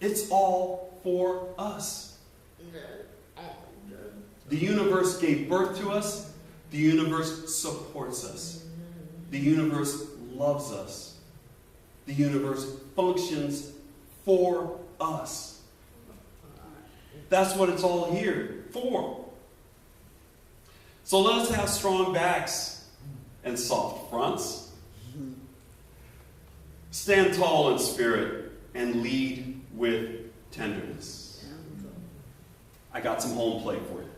It's all for us. The universe gave birth to us. The universe supports us. The universe loves us. The universe functions for us. That's what it's all here for. So let us have strong backs and soft fronts. Stand tall in spirit and lead with tenderness. I got some home plate for you.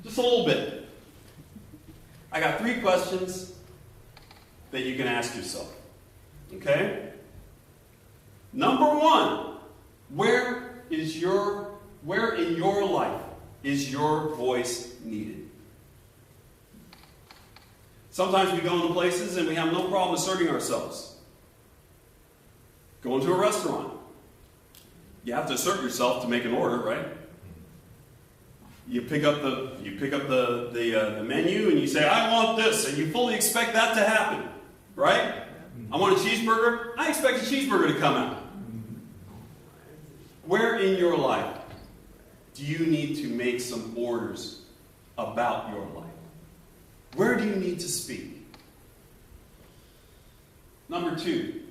Just a little bit. I got 3 questions that you can ask yourself. Okay? Number 1, where in your life is your voice needed? Sometimes we go into places and we have no problem asserting ourselves. Go into a restaurant. You have to assert yourself to make an order, right? You pick up the menu and you say, I want this, and you fully expect that to happen, right? I want a cheeseburger. I expect a cheeseburger to come out. Where in your life do you need to make some orders about your life? Where do you need to speak? Number 2,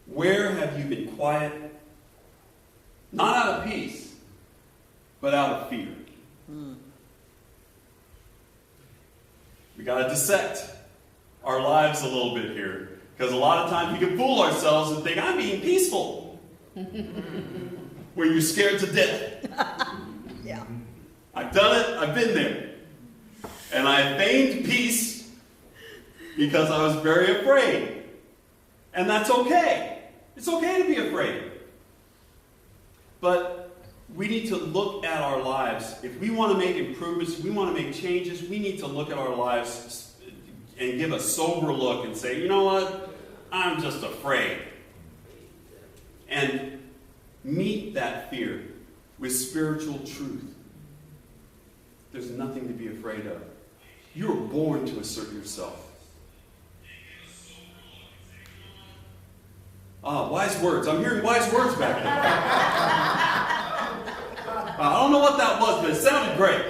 where have you been quiet? Not out of peace, but out of fear. We got to dissect our lives a little bit here, because a lot of times we can fool ourselves and think, I'm being peaceful. When you're scared to death. Yeah. I've done it. I've been there. And I feigned peace because I was very afraid. And that's okay. It's okay to be afraid. But we need to look at our lives. If we want to make improvements, if we want to make changes, we need to look at our lives and give a sober look and say, you know what? I'm just afraid. And meet that fear with spiritual truth. There's nothing to be afraid of. You were born to assert yourself. Wise words. I'm hearing wise words back there. I don't know what that was, but it sounded great.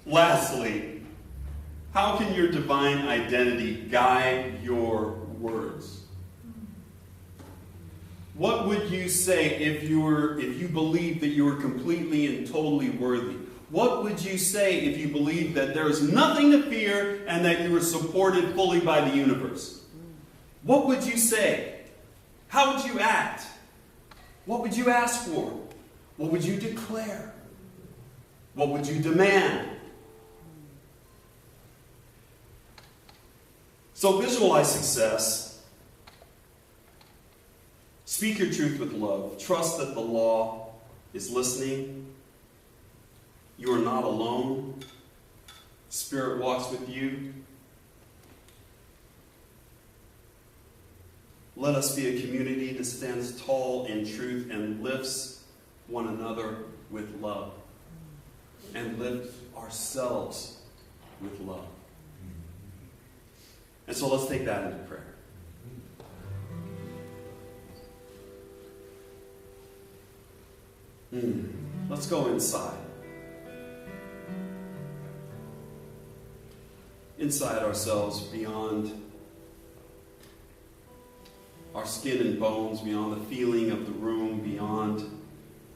Lastly, how can your divine identity guide your words? What would you say if you believed that you were completely and totally worthy? What would you say if you believed that there is nothing to fear and that you were supported fully by the universe? What would you say? How would you act? What would you ask for? What would you declare? What would you demand? So visualize success. Speak your truth with love. Trust that the law is listening. You are not alone. Spirit walks with you. Let us be a community that stands tall in truth and lifts one another with love. And lift ourselves with love. And so let's take that into prayer. Let's go inside. Inside ourselves, beyond our skin and bones, beyond the feeling of the room, beyond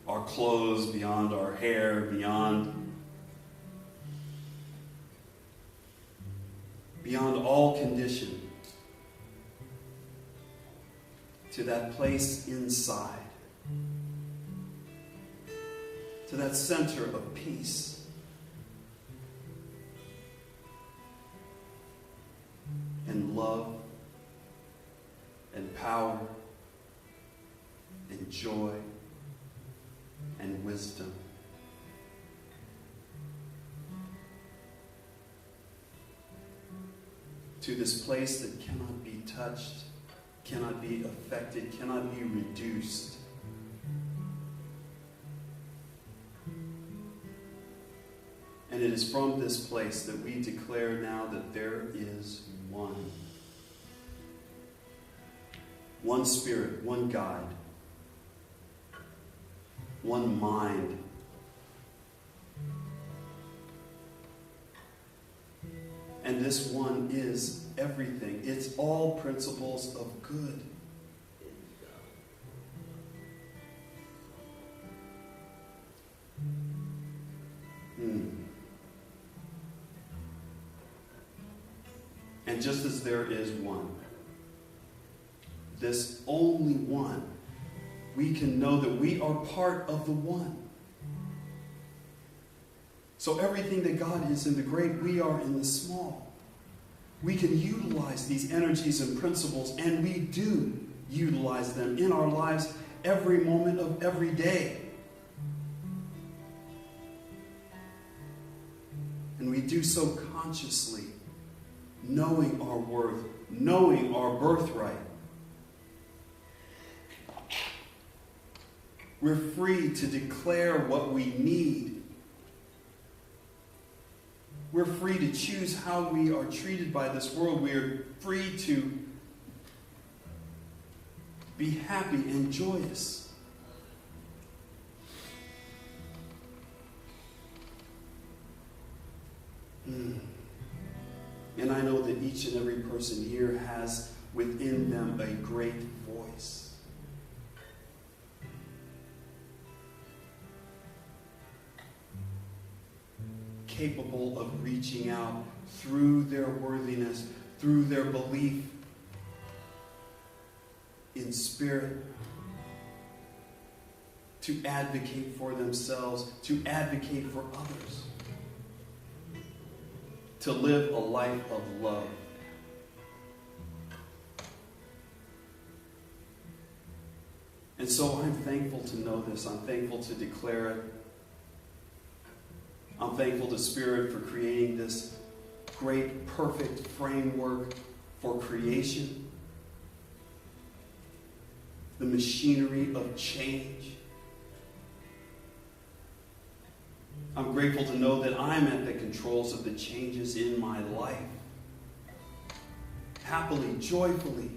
our clothes, beyond our hair, beyond all condition, to that place inside, to that center of peace and love and power and joy and wisdom. To this place that cannot be touched, cannot be affected, cannot be reduced. And it is from this place that we declare now that there is one. One Spirit, one God, one mind. And this one is everything. It's all principles of good. And just as there is one, this only one, we can know that we are part of the one. So everything that God is in the great, we are in the small. We can utilize these energies and principles, and we do utilize them in our lives every moment of every day. And we do so consciously, knowing our worth, knowing our birthright. We're free to declare what we need. We're free to choose how we are treated by this world. We are free to be happy and joyous. And I know that each and every person here has within them a great voice. Capable of reaching out through their worthiness, through their belief in spirit, to advocate for themselves, to advocate for others, to live a life of love. And so I'm thankful to know this. I'm thankful to declare it. I'm thankful to Spirit for creating this great, perfect framework for creation. The machinery of change. I'm grateful to know that I'm at the controls of the changes in my life. Happily, joyfully,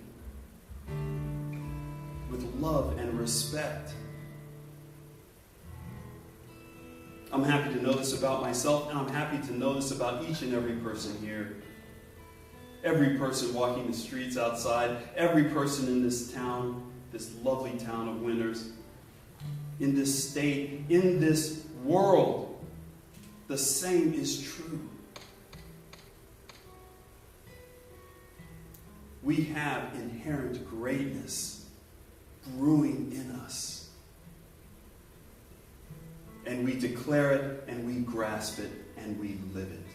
with love and respect. I'm happy to know this about myself, and I'm happy to know this about each and every person here. Every person walking the streets outside, every person in this town, this lovely town of Winters, in this state, in this world, the same is true. We have inherent greatness brewing in us. And we declare it, and we grasp it, and we live it.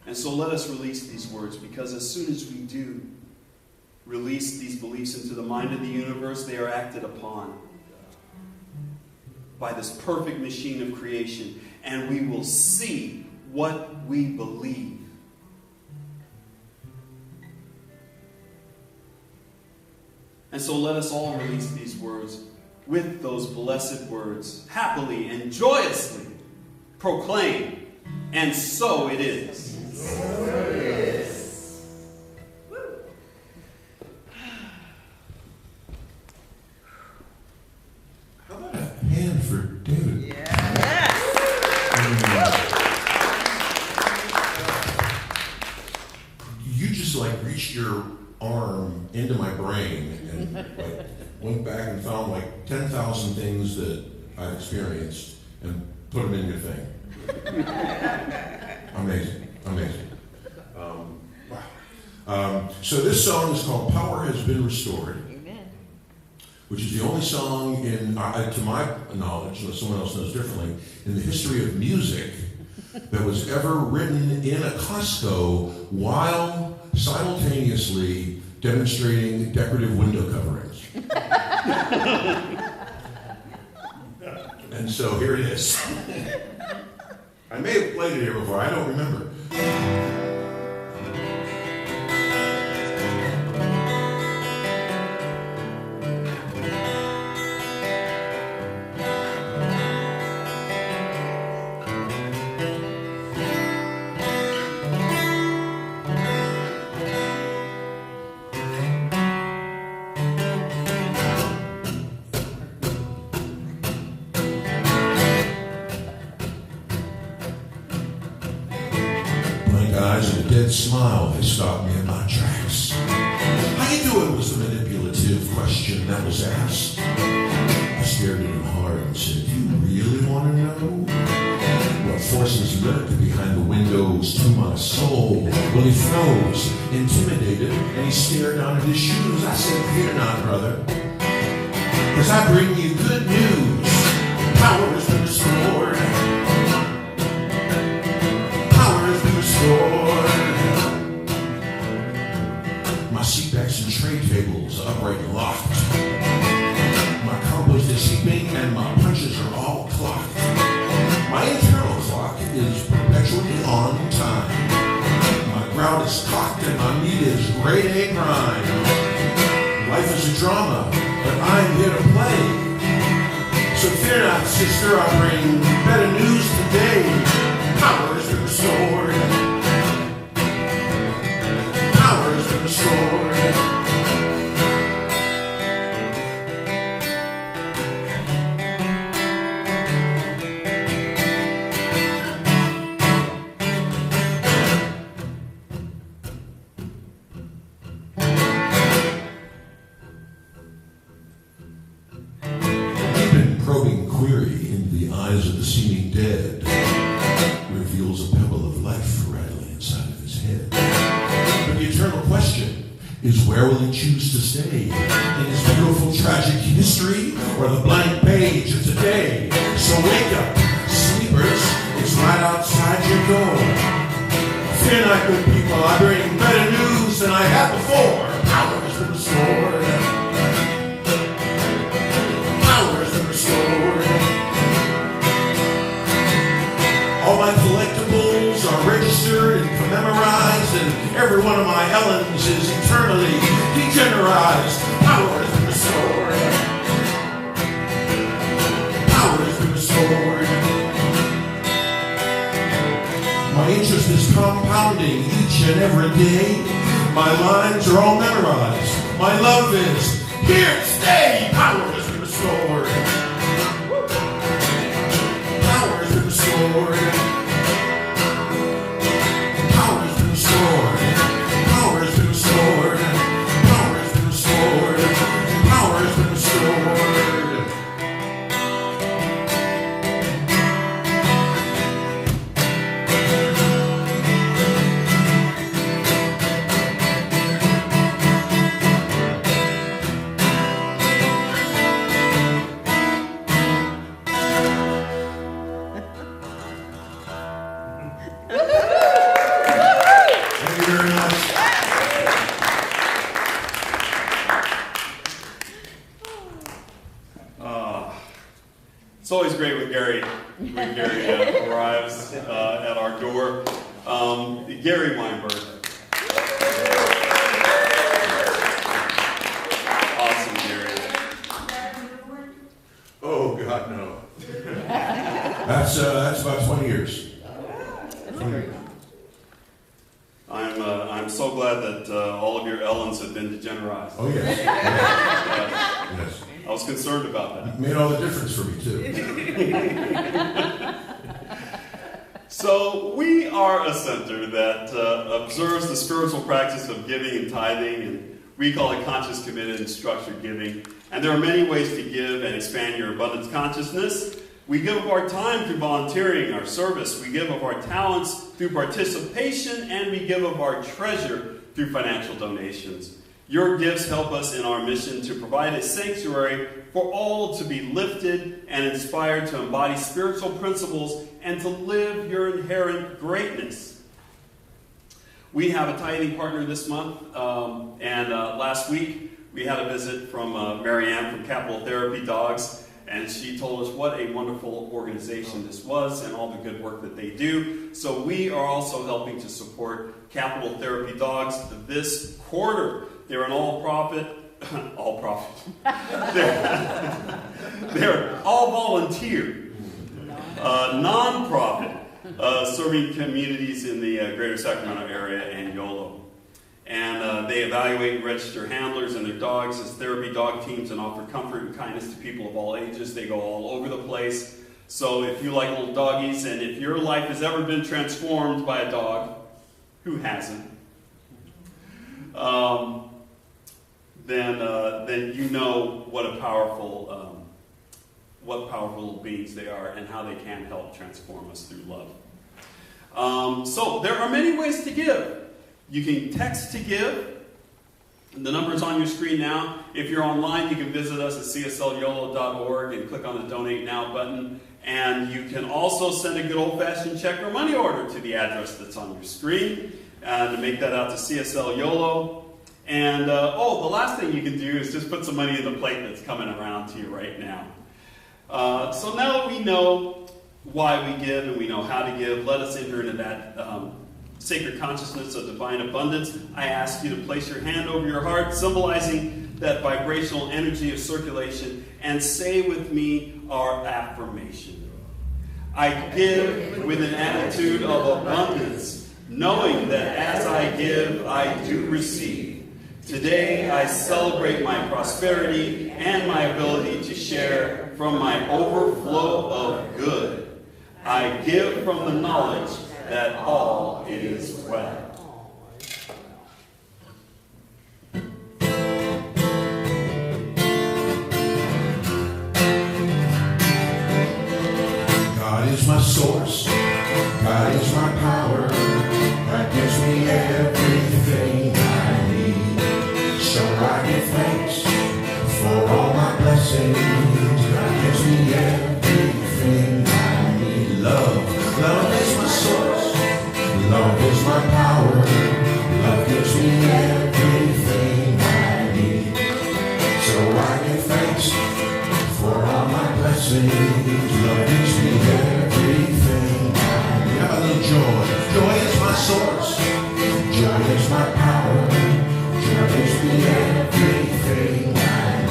And so let us release these words, because as soon as we do release these beliefs into the mind of the universe, they are acted upon by this perfect machine of creation, and we will see what we believe. And so let us all release these words with those blessed words, happily and joyously proclaim, and so it is. So it is. into my brain and like went back and found like 10,000 things that I've experienced and put them in your thing. Amazing. Wow. So this song is called Power Has Been Restored, which is the only song in, to my knowledge, unless someone else knows differently, in the history of music that was ever written in a Costco while simultaneously demonstrating decorative window coverings. And so here it is. I may have played it here before, I don't remember. Eyes and a dead smile, they stopped me in my tracks. How you doing was the manipulative question that was asked. I stared at him hard and said, do you really want to know what forces lurk behind the windows to my soul? Well, he froze, intimidated, and he stared down at his shoes. I said, fear not, brother, because I bring you good news. Power has been restored. My seatbacks and tray tables upright and locked. My compost is heaping and my punches are all clocked. My internal clock is perpetually on time. My ground is cocked and my meat is grade A grind. Life is a drama, but I'm here to play. So fear not, sister, I bring better news today. Power has been restored. Power has been restored. Deep and probing query in the eyes of the seeming dead reveals a pebble of life rattling inside of his head. But the eternal question is, where will he choose to stay? In his beautiful tragic history or the blank page of today? So wake up, sleepers, it's right outside your door. Fear not, good people, I bring better news than I had before. Power has been restored. Power has been restored. All my collectibles are registered and memorized, and every one of my Ellens is eternally degenerized. Power has been restored. Power has been restored. My interest is compounding each and every day. My lines are all memorized. My love is here to stay. Power has been restored. Power has been restored. Power has been restored. Power has been restored. Power has been restored. Power has been restored. Thank you very much. It's always great when Gary arrives at our door. Gary Weinberg. Awesome, Gary. Oh, God, no. That's about 20 years. I'm so glad that all of your Ellens have been degenerized. Oh, yes. Yes. I was concerned about that. It made all the difference for me, too. So we are a center that observes the spiritual practice of giving and tithing, and We call it conscious, committed, and structured giving. And there are many ways to give and expand your abundance consciousness. We give of our time through volunteering, our service. We give of our talents through participation, and we give of our treasure through financial donations. Your gifts help us in our mission to provide a sanctuary for all to be lifted and inspired to embody spiritual principles and to live your inherent greatness. We have a tithing partner this month, and last week we had a visit from Marianne from Capital Therapy Dogs, and she told us what a wonderful organization this was and all the good work that they do. So we are also helping to support Capital Therapy Dogs this quarter. They're an all-profit, they're all volunteer, non-profit, serving communities in the greater Sacramento area and Yolo. And they evaluate and register handlers and their dogs as therapy dog teams and offer comfort and kindness to people of all ages. They go all over the place. So if you like little doggies, and if your life has ever been transformed by a dog, who hasn't? Then you know what powerful little beings they are and how they can help transform us through love. So there are many ways to give. You can text to give. The number's on your screen now. If you're online, you can visit us at cslyolo.org and click on the Donate Now button. And you can also send a good old-fashioned check or money order to the address that's on your screen to make that out to CSL Yolo. And, the last thing you can do is just put some money in the plate that's coming around to you right now. So now that we know why we give and we know how to give, let us enter into that sacred consciousness of divine abundance. I ask you to place your hand over your heart, symbolizing that vibrational energy of circulation, and say with me our affirmation. I give with an attitude of abundance, knowing that as I give, I do receive. Today, I celebrate my prosperity and my ability to share from my overflow of good. I give from the knowledge that all is well. God is my source, God is my power, God gives me everything I need. So I give thanks for all my blessings, God gives me everything I need. Love is my source, love is my power, love gives me everything I need. So I give thanks for all my blessings, love gives me everything I need. Have a little joy. Joy is my source, joy is my power, joy gives me everything I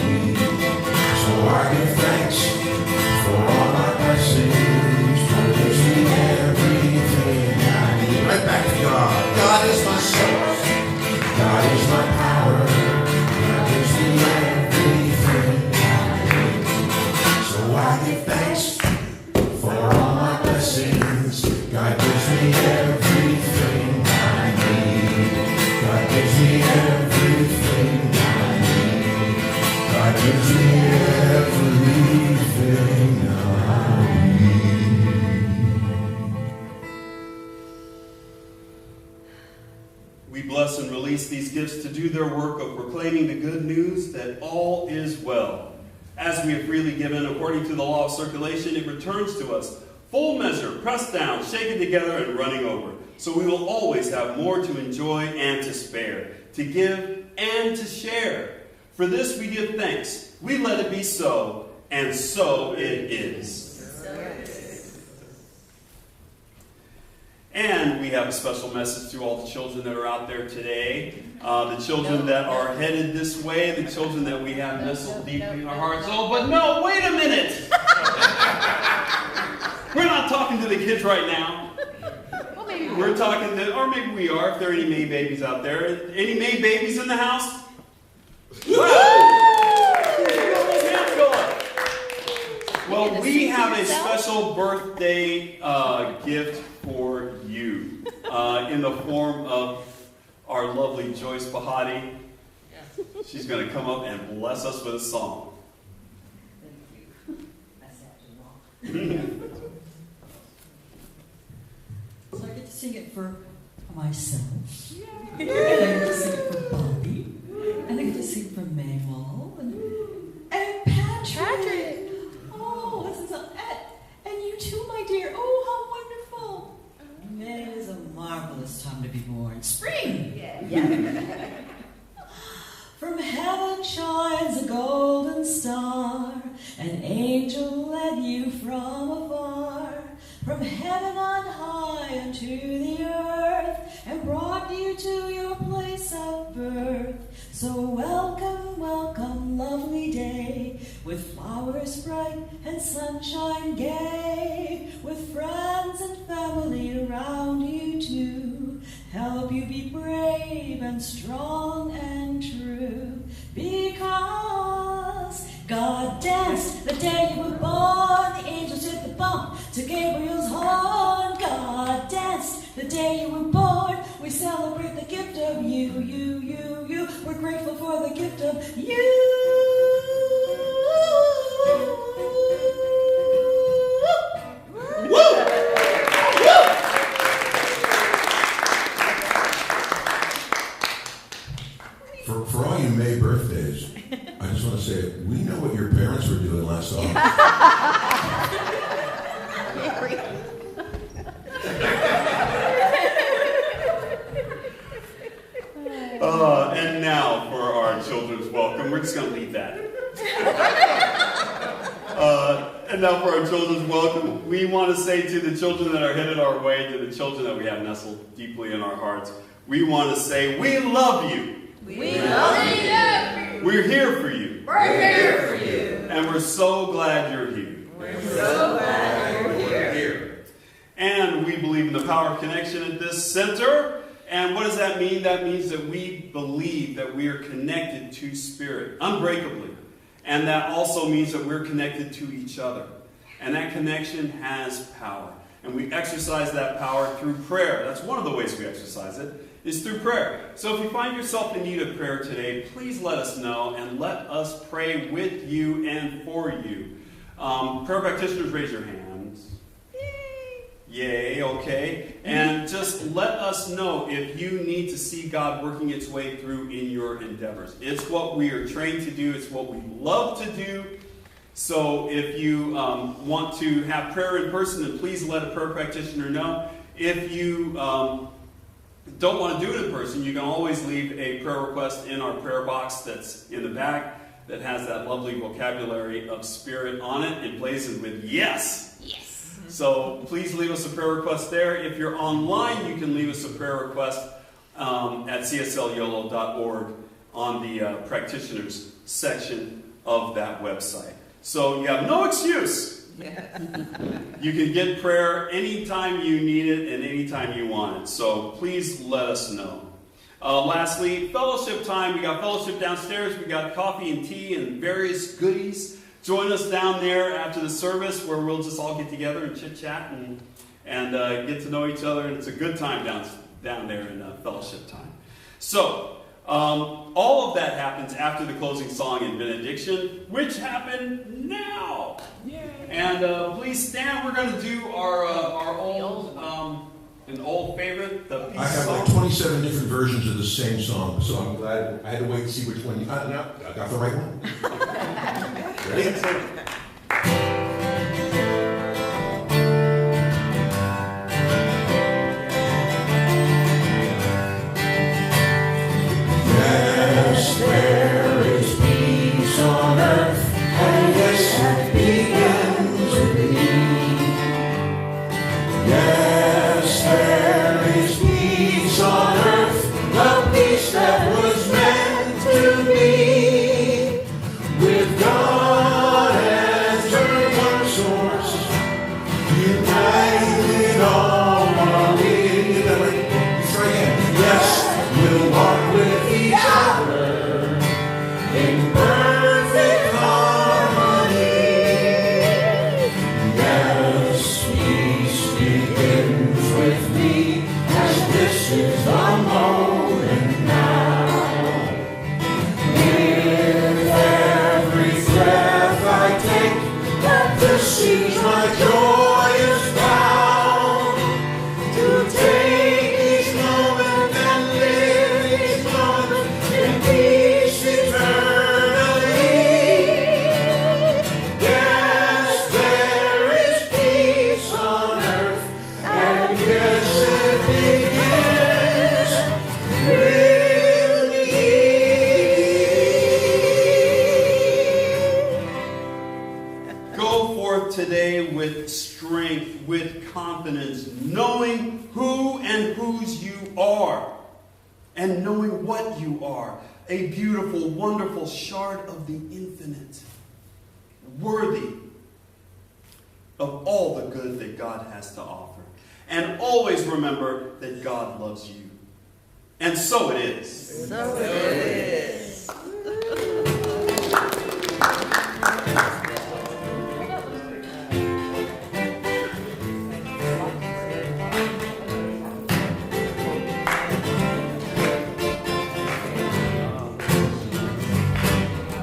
need. So I give thanks for all my blessings, joy gives me everything I need. Right back to God. God is my source, God is my power, God gives me everything I need. So I give thanks for all my blessings, God gives me everything I need. God gives me everything I need. God gives me everything I We bless and release these gifts to do their work of proclaiming the good news that all is well. As we have freely given, according to the law of circulation, it returns to us, full measure, pressed down, shaken together, and running over. So we will always have more to enjoy and to spare, to give and to share. For this we give thanks. We let it be so, and so it is. And we have a special message to all the children that are out there today. The children that are headed this way, the children that we have nestled deeply in our hearts. Oh, but no, wait a minute! We're not talking to the kids right now. Well, maybe We're talking to, or maybe we are, if there are any May babies out there. Any May babies in the house? Well, we have a special birthday gift for you in the form of our lovely Joyce Bahati. She's going to come up and bless us with a song. So I get to sing it for myself. And I get to sing it for Bobby. And I get to sing for Maywall. And Patrick. Oh, this is and you too, my dear. Oh, how wonderful. May is a marvelous time to be born. Spring. Yeah. From heaven shines a golden star. An angel led you from afar. From heaven on high unto the earth, and brought you to your place of birth. So welcome, welcome, lovely day, with flowers bright and sunshine gay, with friends and family around you too, help you be brave and strong and true. Because God danced the day you were born, the angels did the bump to Gabriel's horn. God danced the day you were born, we celebrate the gift of you. We're grateful for the gift of you. For all you May birthdays, I just want to say, we know what your parents were doing last August. And now for our children's welcome. We're just going to leave that. And now for our children's welcome, we want to say to the children that are headed our way, to the children that we have nestled deeply in our hearts, we want to say, we love you. We love you. We're here for you. We're here for you. And we're so glad you're here. We're so glad you're here. And we believe in the power of connection at this center. And what does that mean? That means that we believe that we are connected to Spirit, unbreakably. And that also means that we're connected to each other. And that connection has power. And we exercise that power through prayer. That's one of the ways we exercise it, is through prayer. So if you find yourself in need of prayer today, please let us know and let us pray with you and for you. Prayer practitioners, raise your hands. Yay, okay. And just let us know if you need to see God working its way through in your endeavors. It's what we are trained to do. It's what we love to do. So if you want to have prayer in person, then please let a prayer practitioner know. If you don't want to do it in person, you can always leave a prayer request in our prayer box that's in the back that has that lovely vocabulary of Spirit on it, emblazoned with yes. Yes. So please leave us a prayer request there. If you're online, you can leave us a prayer request at cslyolo.org on the practitioners section of that website. So you have no excuse. You can get prayer anytime you need it and anytime you want it. So please let us know. Lastly, fellowship time. We got fellowship downstairs. We got coffee and tea and various goodies. Join us down there after the service where we'll just all get together and chit-chat and get to know each other. And it's a good time down there in fellowship time. So, all of that happens after the closing song and benediction, which happen now. Yay. And please stand. We're going to do our old an old favorite, the peace I have song. like 27 different versions of the same song, so I'm glad I had to wait to see which one. No, I got the right one. Ready? Yes, there is peace on earth, and yes, it begins to be. Yes, there is peace on earth, the peace that was meant to be. With God as her one source, united all are we. Yes, we'll walk with each other in perfect harmony. forth today with strength, with confidence, knowing who and whose you are, and knowing what you are. A beautiful, wonderful shard of the infinite, worthy of all the good that God has to offer. And always remember that God loves you. And so it is. So it is.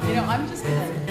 You know, I'm just gonna